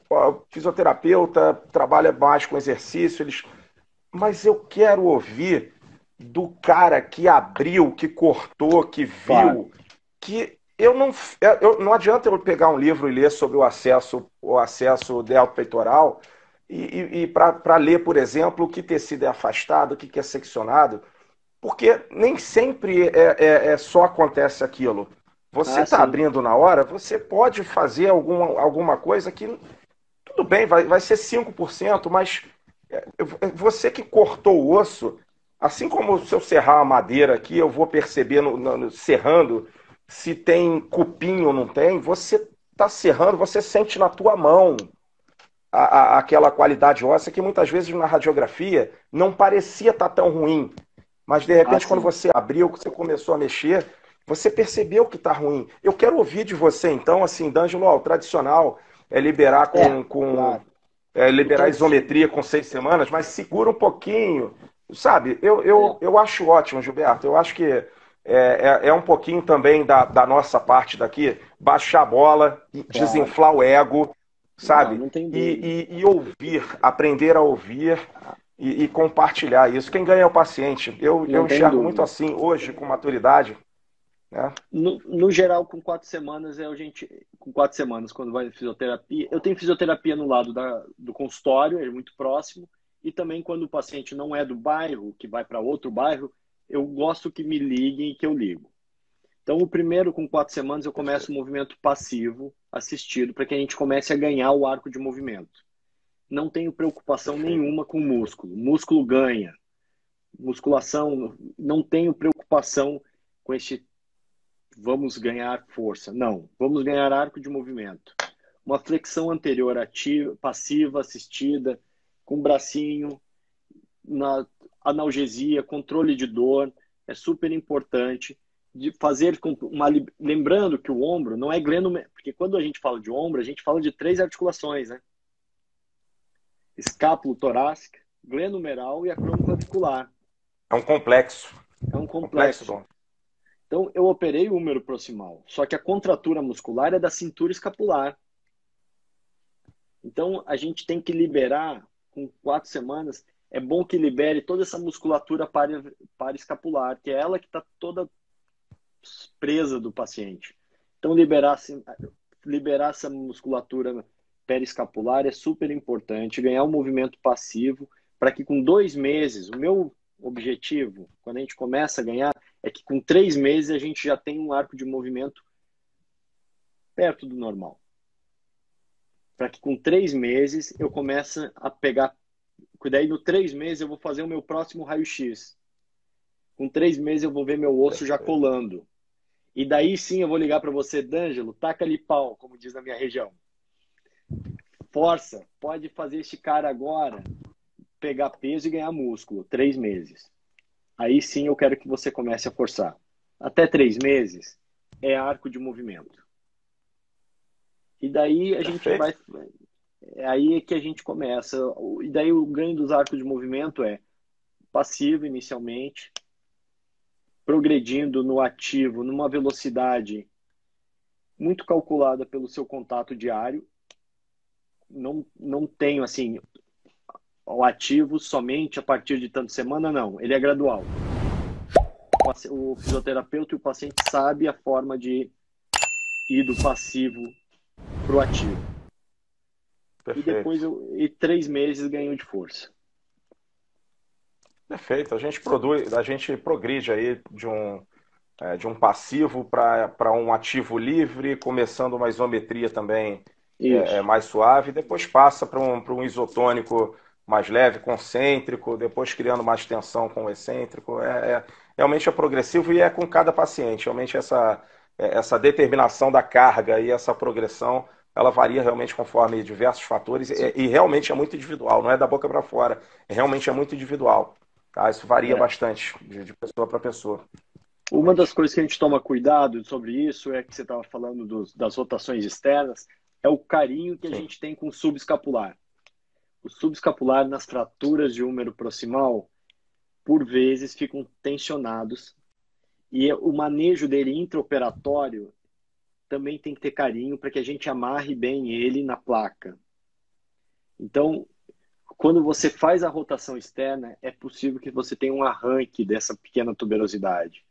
fisioterapeuta, trabalha mais com exercício, mas eu quero ouvir do cara que abriu, que cortou, que Claro. viu, que não adianta eu pegar um livro e ler sobre o acesso deltopeitoral e para ler, por exemplo, o que tecido é afastado, o que é seccionado, porque nem sempre só acontece aquilo. Você Ah, está sim. abrindo na hora, você pode fazer alguma coisa que, tudo bem, vai ser 5%, mas você que cortou o osso, assim como se eu serrar a madeira aqui, eu vou perceber serrando se tem cupim ou não tem, você está serrando, você sente na tua mão aquela qualidade óssea que muitas vezes na radiografia não parecia estar tão ruim. Mas de Ah, repente, quando sim. você abriu, você começou a mexer, você percebeu que está ruim. Eu quero ouvir de você, então, assim, D'Angelo, ó, o tradicional é liberar Claro. O liberar tradicional. isometria com 6 semanas, mas segura um pouquinho. Sabe, É. eu acho ótimo, Gilberto. Eu acho que é um pouquinho também da nossa parte daqui, baixar a bola, Claro. desinflar o ego, Não, sabe? não tem dúvida. E ouvir, aprender a ouvir e compartilhar isso. Quem ganha é o paciente. Eu Não tem enxergo muito dúvida. assim hoje, com maturidade, né? No geral, com 4 semanas, a gente. Com 4 semanas, quando vai em fisioterapia. Eu tenho fisioterapia no lado do consultório, é muito próximo. E também quando o paciente não é do bairro, que vai para outro bairro, eu gosto que me liguem e que eu ligo. Então, o primeiro, com 4 semanas, eu começo o Perfeito. movimento passivo, assistido, para que a gente comece a ganhar o arco de movimento. Não tenho preocupação Perfeito. nenhuma com o músculo. O músculo ganha. Musculação, não tenho preocupação com este vamos ganhar força. Não, vamos ganhar arco de movimento. Uma flexão anterior ativa, passiva, assistida, com bracinho, na analgesia, controle de dor, é super importante. De fazer lembrando que o ombro não é gleno, porque quando a gente fala de ombro, a gente fala de 3 articulações, né? Escápulo torácica, glenomeral e acromioclavicular. É um complexo. É um Complexo, complexo. Dom. Então, eu operei o húmero proximal, só que a contratura muscular é da cintura escapular. Então, a gente tem que liberar, com 4 semanas, é bom que libere toda essa musculatura para escapular, que é ela que está toda presa do paciente. Então, liberar essa musculatura periescapular é super importante, ganhar um movimento passivo, para que com 2 meses, o meu objetivo, quando a gente começa a ganhar, é que com 3 meses a gente já tem um arco de movimento perto do normal. Para que com 3 meses eu comece a pegar. Daí, no 3 meses, eu vou fazer o meu próximo raio-x. Com 3 meses, eu vou ver meu osso já Perfeito. colando. E daí sim eu vou ligar para você, D'Angelo, taca-lhe pau, como diz na minha região. Força, pode fazer este cara agora pegar peso e ganhar músculo. 3 meses. Aí sim eu quero que você comece a forçar. Até 3 meses é arco de movimento. E daí a gente Perfeito. vai. É aí que a gente começa. E daí o ganho dos arcos de movimento é passivo inicialmente, progredindo no ativo numa velocidade muito calculada pelo seu contato diário. Não tenho, assim, o ativo somente a partir de tanto semana, não. Ele é gradual. O fisioterapeuta e o paciente sabe a forma de ir do passivo para o ativo. Perfeito. E depois, 3 meses ganho de força. Perfeito. A gente progride aí de um passivo para um ativo livre, começando uma isometria também mais suave, depois passa para um isotônico mais leve, concêntrico, depois criando mais tensão com o excêntrico. Realmente é progressivo e é com cada paciente. Realmente essa determinação da carga e essa progressão, ela varia realmente conforme diversos fatores e realmente é muito individual, não é da boca para fora, realmente é muito individual. Tá? Isso varia bastante de pessoa para pessoa. Uma das coisas que a gente toma cuidado sobre isso é que você estava falando das rotações externas, é o carinho que a gente tem com o subescapular. O subescapular nas fraturas de húmero proximal, por vezes, ficam tensionados. E o manejo dele intraoperatório também tem que ter carinho para que a gente amarre bem ele na placa. Então, quando você faz a rotação externa, é possível que você tenha um arranque dessa pequena tuberosidade.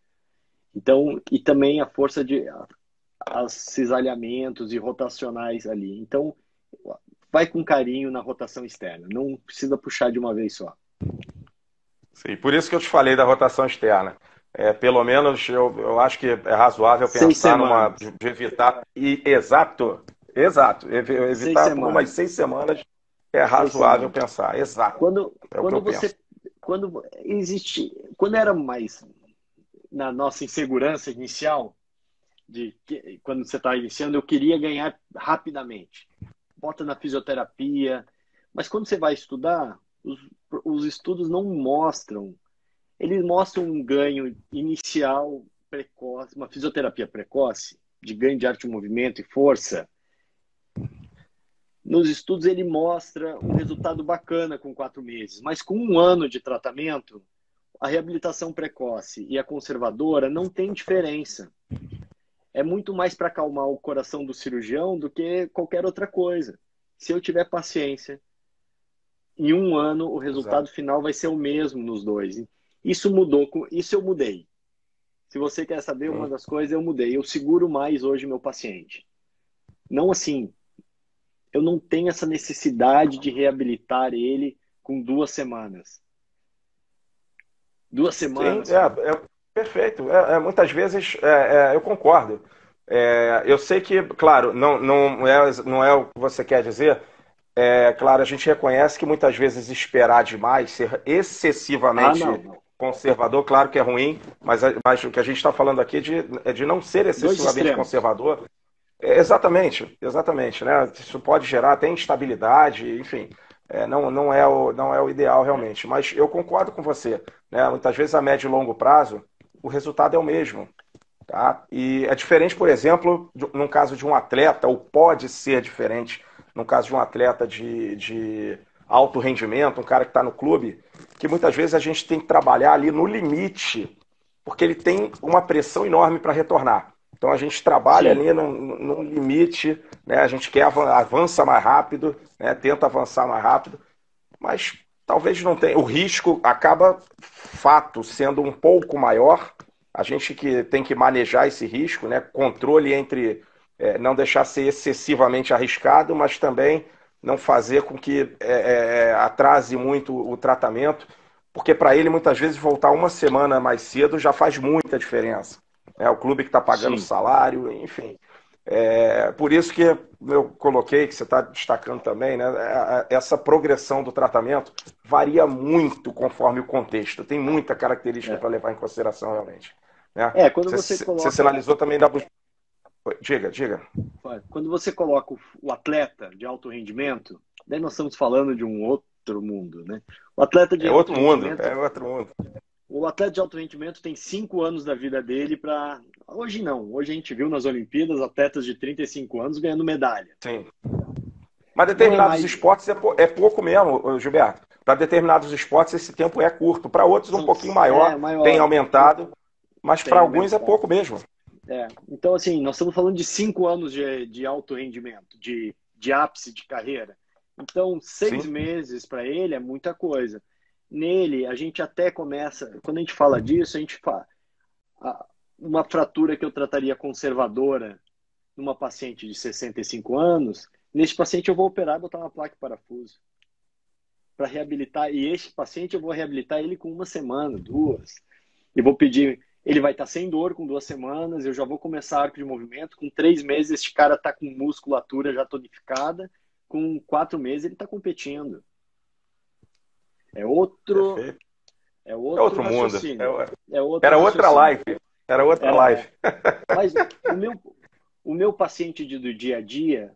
Então, e também a força de cisalhamentos e rotacionais ali. Então, vai com carinho na rotação externa. Não precisa puxar de uma vez só. Sim, por isso que eu te falei da rotação externa. Pelo menos eu acho que é razoável pensar de evitar. Exato. Evitar por umas 6 semanas é razoável pensar. Exato. Quando era mais na nossa insegurança inicial, quando você está iniciando, eu queria ganhar rapidamente. Bota na fisioterapia. Mas quando você vai estudar, os estudos não mostram. Eles mostram um ganho inicial precoce, uma fisioterapia precoce, de ganho de arte de movimento e força. Nos estudos ele mostra um resultado bacana com 4 meses, mas com 1 ano de tratamento, a reabilitação precoce e a conservadora não tem diferença. É muito mais para acalmar o coração do cirurgião do que qualquer outra coisa. Se eu tiver paciência, em 1 ano o resultado final vai ser o mesmo nos dois. Isso eu mudei. Se você quer saber uma das coisas, eu mudei. Eu seguro mais hoje meu paciente. Não assim, eu não tenho essa necessidade de reabilitar ele com 2 semanas. 2 semanas. Sim, perfeito. Muitas vezes eu concordo. Eu sei que, claro, não é o que você quer dizer. Claro, a gente reconhece que muitas vezes esperar demais, ser excessivamente conservador, claro que é ruim, mas o que a gente está falando aqui é de não ser excessivamente conservador. Exatamente, né? Isso pode gerar até instabilidade, enfim. Não é o ideal realmente, mas eu concordo com você, né? Muitas vezes a médio e longo prazo o resultado é o mesmo, tá? E é diferente, por exemplo, num caso de um atleta, ou pode ser diferente no caso de um atleta de alto rendimento, um cara que está no clube, que muitas vezes a gente tem que trabalhar ali no limite, porque ele tem uma pressão enorme para retornar. Então a gente trabalha ali num limite, né? A gente avança mais rápido, né? Tenta avançar mais rápido, mas talvez não tenha. O risco acaba, fato, sendo um pouco maior. A gente que tem que manejar esse risco, né? Controle entre não deixar ser excessivamente arriscado, mas também não fazer com que atrase muito o tratamento, porque para ele muitas vezes voltar 1 semana mais cedo já faz muita diferença. O clube que está pagando salário, enfim. Por isso que eu coloquei, que você está destacando também, né? Essa progressão do tratamento varia muito conforme o contexto. Tem muita característica para levar em consideração, realmente. Né? Quando você coloca... Você sinalizou também da... Diga. Quando você coloca o atleta de alto rendimento, daí nós estamos falando de um outro mundo, né? O atleta de alto rendimento... É outro mundo. O atleta de alto rendimento tem 5 anos da vida dele para... Hoje não. Hoje a gente viu nas Olimpíadas atletas de 35 anos ganhando medalha. Sim. Mas determinados esportes é pouco mesmo, Gilberto. Para determinados esportes esse tempo é curto, para outros um pouquinho É maior, tem maior. aumentado, mas Tem para alguns é aumentado. pouco mesmo. Então, assim, nós estamos falando de 5 anos de alto rendimento, de ápice de carreira. Então, 6 meses para ele é muita coisa. Nele, a gente até começa, quando a gente fala disso, a gente fala uma fratura que eu trataria conservadora numa paciente de 65 anos. Nesse paciente eu vou operar e botar uma placa e parafuso para reabilitar. E este paciente eu vou reabilitar ele com 1 semana, 2. E vou pedir, ele vai estar sem dor com 2 semanas, eu já vou começar arco de movimento. Com 3 meses, este cara está com musculatura já tonificada. Com 4 meses, ele está competindo. É outro, Perfeito. é É outro outro mundo. raciocínio. É outro Era outra raciocínio. live. Era outra live. Mas o meu paciente do dia a dia,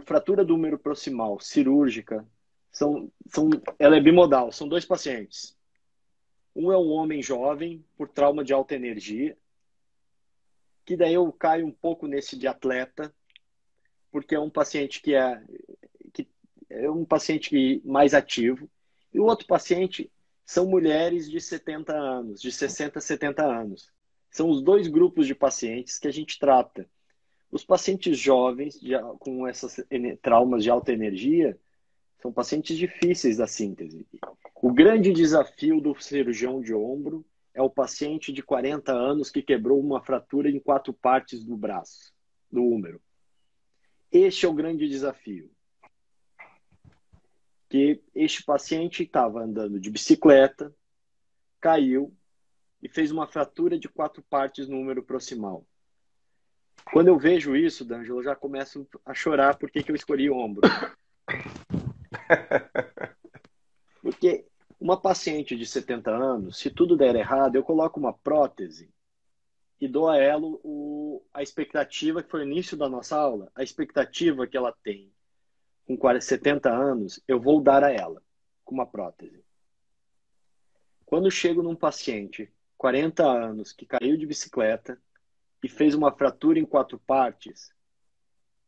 fratura do húmero proximal cirúrgica, ela é bimodal, são 2 pacientes. Um é um homem jovem por trauma de alta energia, que daí eu caio um pouco nesse de atleta, porque é um paciente que é um paciente mais ativo. E o outro paciente são mulheres de 70 anos, de 60 a 70 anos. São os 2 grupos de pacientes que a gente trata. Os pacientes jovens com esses traumas de alta energia são pacientes difíceis da síntese. O grande desafio do cirurgião de ombro é o paciente de 40 anos que quebrou uma fratura em 4 partes do braço, do húmero. Este é o grande desafio. Que este paciente estava andando de bicicleta, caiu e fez uma fratura de 4 partes no húmero proximal. Quando eu vejo isso, D'Angelo, eu já começo a chorar porque eu escolhi o ombro. Porque uma paciente de 70 anos, se tudo der errado, eu coloco uma prótese e dou a ela a expectativa, que foi o início da nossa aula, a expectativa que ela tem com 70 anos, eu vou dar a ela com uma prótese. Quando eu chego num paciente, 40 anos, que caiu de bicicleta e fez uma fratura em 4 partes,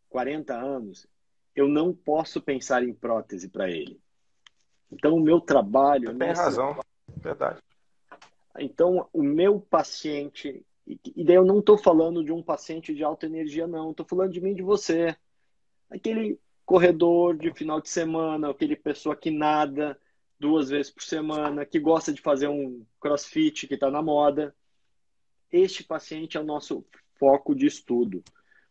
40 anos, eu não posso pensar em prótese para ele. Então, o meu trabalho... Você tem razão, verdade. Então, o meu paciente... E daí eu não estou falando de um paciente de alta energia, não. Estou falando de mim e de você. Aquele corredor de final de semana, aquele pessoa que nada 2 vezes por semana, que gosta de fazer um crossfit que está na moda. Este paciente é o nosso foco de estudo.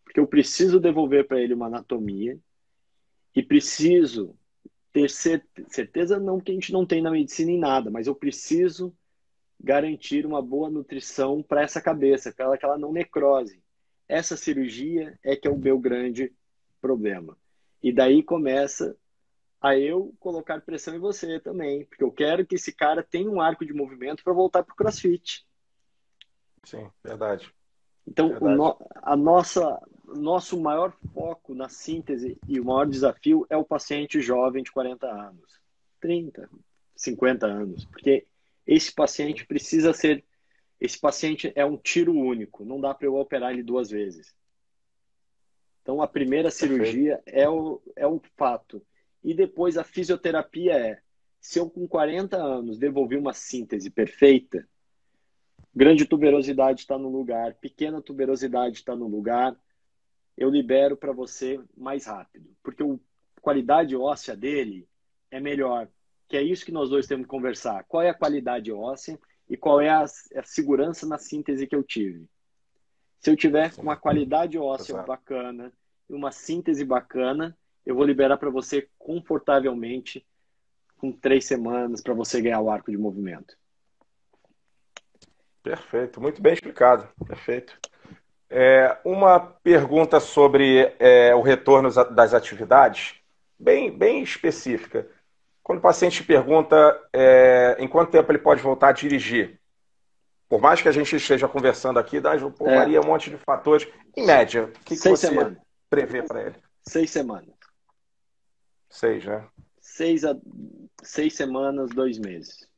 Porque eu preciso devolver para ele uma anatomia e preciso ter certeza, não que a gente não tem na medicina em nada, mas eu preciso garantir uma boa nutrição para essa cabeça, para que ela não necrose. Essa cirurgia é que é o meu grande problema. E daí começa a eu colocar pressão em você também, porque eu quero que esse cara tenha um arco de movimento para voltar para o CrossFit. Sim, verdade. Então, verdade. nosso maior foco na síntese e o maior desafio é o paciente jovem de 40 anos, 30, 50 anos, porque esse paciente precisa ser... Esse paciente é um tiro único, não dá para eu operar ele 2 vezes. Então, a primeira cirurgia é o fato. E depois a fisioterapia se eu com 40 anos devolvi uma síntese perfeita, grande tuberosidade está no lugar, pequena tuberosidade está no lugar, eu libero para você mais rápido. Porque a qualidade óssea dele é melhor. Que é isso que nós dois temos que conversar. Qual é a qualidade óssea e qual é a segurança na síntese que eu tive. Se eu tiver uma qualidade óssea bacana e uma síntese bacana, eu vou liberar para você confortavelmente com 3 semanas para você ganhar o arco de movimento. Perfeito, muito bem explicado. Perfeito. Uma pergunta sobre o retorno das atividades, bem específica. Quando o paciente pergunta em quanto tempo ele pode voltar a dirigir, por mais que a gente esteja conversando aqui, varia um monte de fatores. Em média, o que você prevê para ele? 6 semanas. 6, né? 6 semanas, 2 meses.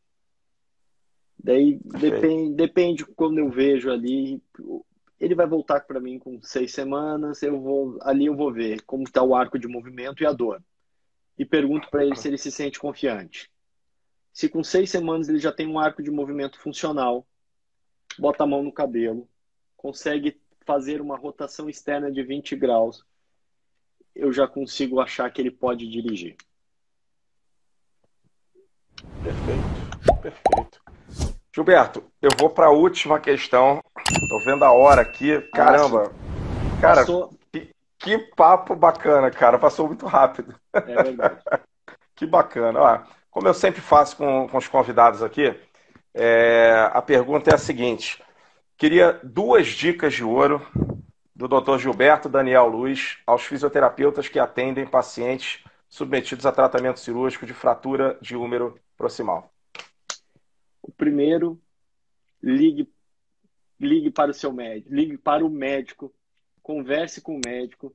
Daí depende quando eu vejo ali. Ele vai voltar para mim com 6 semanas, eu vou ver como está o arco de movimento e a dor. E pergunto para ele se ele se sente confiante. Se com 6 semanas ele já tem um arco de movimento funcional, bota a mão no cabelo, consegue fazer uma rotação externa de 20 graus, eu já consigo achar que ele pode dirigir. Perfeito, perfeito. Gilberto, eu vou para a última questão. Tô vendo a hora aqui. Caramba, cara, Passou. que papo bacana, cara. Passou muito rápido. É verdade. Que bacana. Ó, como eu sempre faço com os convidados aqui, a pergunta é a seguinte. Queria 2 dicas de ouro do Dr. Gilberto Daniel Luiz aos fisioterapeutas que atendem pacientes submetidos a tratamento cirúrgico de fratura de úmero proximal. O primeiro, ligue para o seu médico, ligue para o médico, converse com o médico,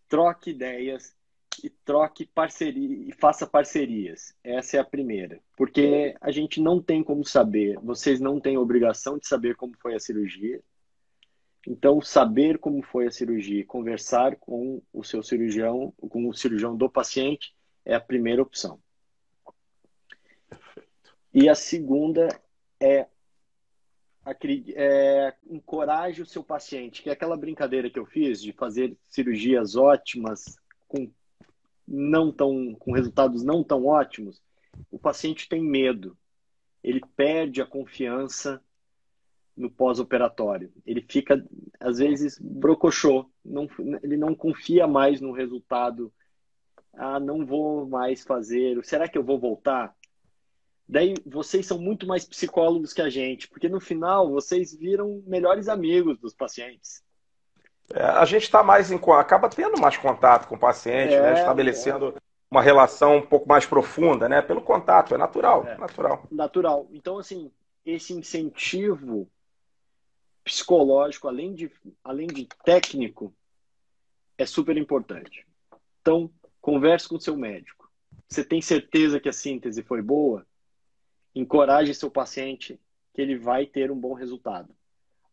troque ideias e troque parceria e faça parcerias. Essa é a primeira, porque a gente não tem como saber, vocês não têm obrigação de saber como foi a cirurgia. Então, saber como foi a cirurgia, conversar com o seu cirurgião, com o cirurgião do paciente, é a primeira opção. E a segunda é encoraje o seu paciente, que é aquela brincadeira que eu fiz de fazer cirurgias ótimas com resultados não tão ótimos. O paciente tem medo, ele perde a confiança no pós-operatório. Ele fica, às vezes, brocochô, ele não confia mais no resultado. Ah, não vou mais fazer, será que eu vou voltar? Daí vocês são muito mais psicólogos que a gente, porque no final vocês viram melhores amigos dos pacientes. A gente está acaba tendo mais contato com o paciente, né? Estabelecendo uma relação um pouco mais profunda, né? Pelo contato, é natural, natural. Natural. Então, assim, esse incentivo psicológico, além de técnico, é super importante. Então, converse com o seu médico. Você tem certeza que a síntese foi boa? Encoraje seu paciente que ele vai ter um bom resultado.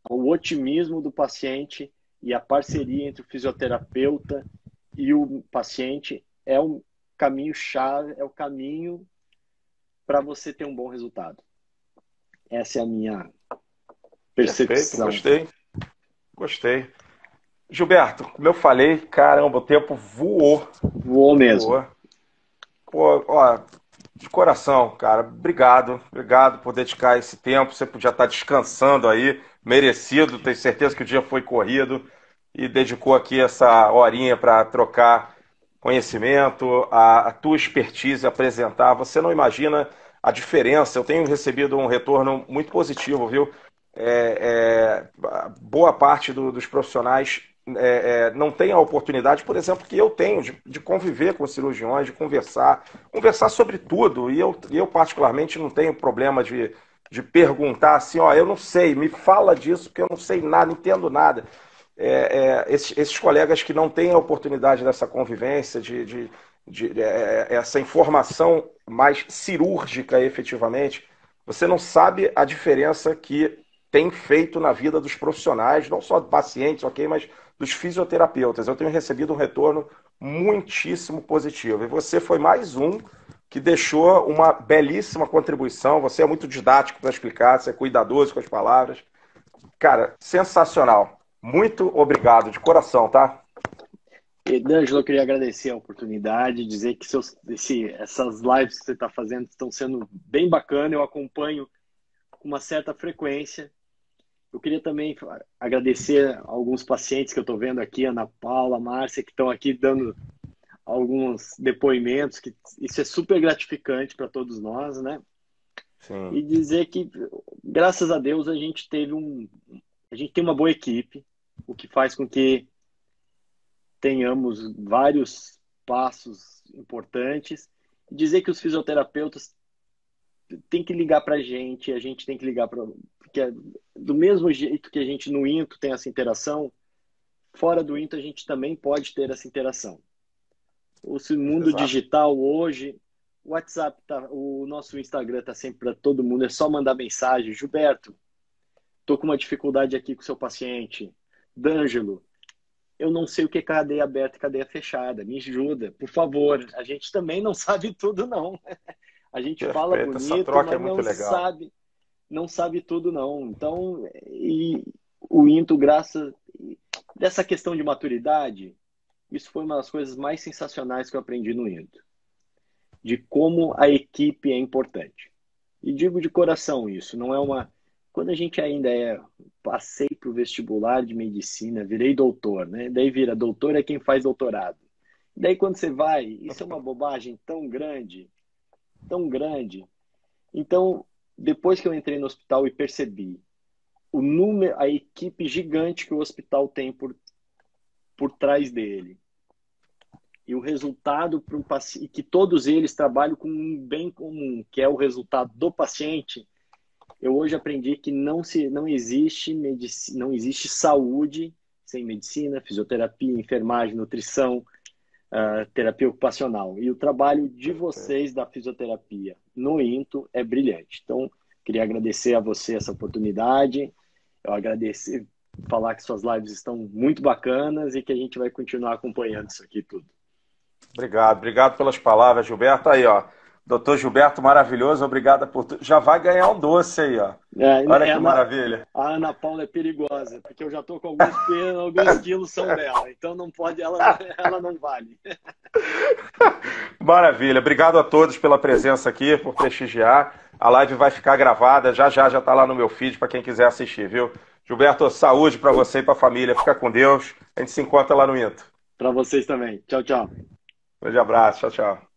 O otimismo do paciente e a parceria entre o fisioterapeuta e o paciente é um caminho-chave, é o caminho para você ter um bom resultado. Essa é a minha percepção. Perfeito, gostei. Gilberto, como eu falei, caramba, o tempo voou. Voou mesmo. Voou. Pô, ó, de coração, cara, obrigado por dedicar esse tempo. Você podia estar descansando aí, merecido. Tenho certeza que o dia foi corrido e dedicou aqui essa horinha para trocar conhecimento, a tua expertise, apresentar. Você não imagina a diferença. Eu tenho recebido um retorno muito positivo, viu? Boa parte dos profissionais não tem a oportunidade, por exemplo, que eu tenho de conviver com os cirurgiões, de conversar sobre tudo. E eu particularmente não tenho problema de perguntar assim, ó, eu não sei, me fala disso, porque eu não sei nada, não entendo nada. Esses colegas que não têm a oportunidade dessa convivência, essa informação mais cirúrgica efetivamente, você não sabe a diferença que tem feito na vida dos profissionais, não só de pacientes, ok, mas dos fisioterapeutas. Eu tenho recebido um retorno muitíssimo positivo. E você foi mais um que deixou uma belíssima contribuição. Você é muito didático para explicar, você é cuidadoso com as palavras. Cara, sensacional. Muito obrigado, de coração, tá? D'Angelo, eu queria agradecer a oportunidade, dizer que essas lives que você está fazendo estão sendo bem bacanas, eu acompanho com uma certa frequência. Eu queria também agradecer a alguns pacientes que eu estou vendo aqui, Ana Paula, Márcia, que estão aqui dando alguns depoimentos, que isso é super gratificante para todos nós, né? Sim. E dizer que, graças a Deus, a gente tem uma boa equipe, o que faz com que tenhamos vários passos importantes. Dizer que os fisioterapeutas têm que ligar para a gente tem que ligar para... Porque do mesmo jeito que a gente no Into tem essa interação, fora do Into a gente também pode ter essa interação. O mundo Exato. Digital hoje, o WhatsApp, o nosso Instagram está sempre para todo mundo, é só mandar mensagem. Gilberto, estou com uma dificuldade aqui com o seu paciente. D'Angelo, eu não sei o que é cadeia aberta e cadeia fechada. Me ajuda, por favor. A gente também não sabe tudo, não. A gente fala Perfeito. Essa bonito, troca é mas muito legal. não sabe tudo não. Então, e o Into, graças dessa questão de maturidade, isso foi uma das coisas mais sensacionais que eu aprendi no Into, de como a equipe é importante. E digo de coração isso, não é uma. Quando a gente ainda passei para o vestibular de medicina, virei doutor, né? Daí vira doutor é quem faz doutorado. Daí quando você vai, isso é uma bobagem tão grande, tão grande. Então, depois que eu entrei no hospital e percebi o número, a equipe gigante que o hospital tem por trás dele, e o resultado para um paciente, que todos eles trabalham com um bem comum, que é o resultado do paciente, eu hoje aprendi que não existe medicina, não existe saúde sem medicina, fisioterapia, enfermagem, nutrição, terapia ocupacional. E o trabalho de vocês da fisioterapia no Into é brilhante. Então, queria agradecer a você essa oportunidade. Eu agradecer, falar que suas lives estão muito bacanas e que a gente vai continuar acompanhando isso aqui tudo. Obrigado pelas palavras, Gilberto. Aí, ó. Doutor Gilberto, maravilhoso, obrigado por tudo. Já vai ganhar um doce aí, ó. Olha que maravilha. A Ana Paula é perigosa, porque eu já estou com alguns quilos são dela, então não pode, ela não vale. Maravilha, obrigado a todos pela presença aqui, por prestigiar. A live vai ficar gravada, já está lá no meu feed para quem quiser assistir, viu? Gilberto, saúde para você e para a família, fica com Deus. A gente se encontra lá no Into. Para vocês também. Tchau, tchau. Grande abraço, tchau, tchau.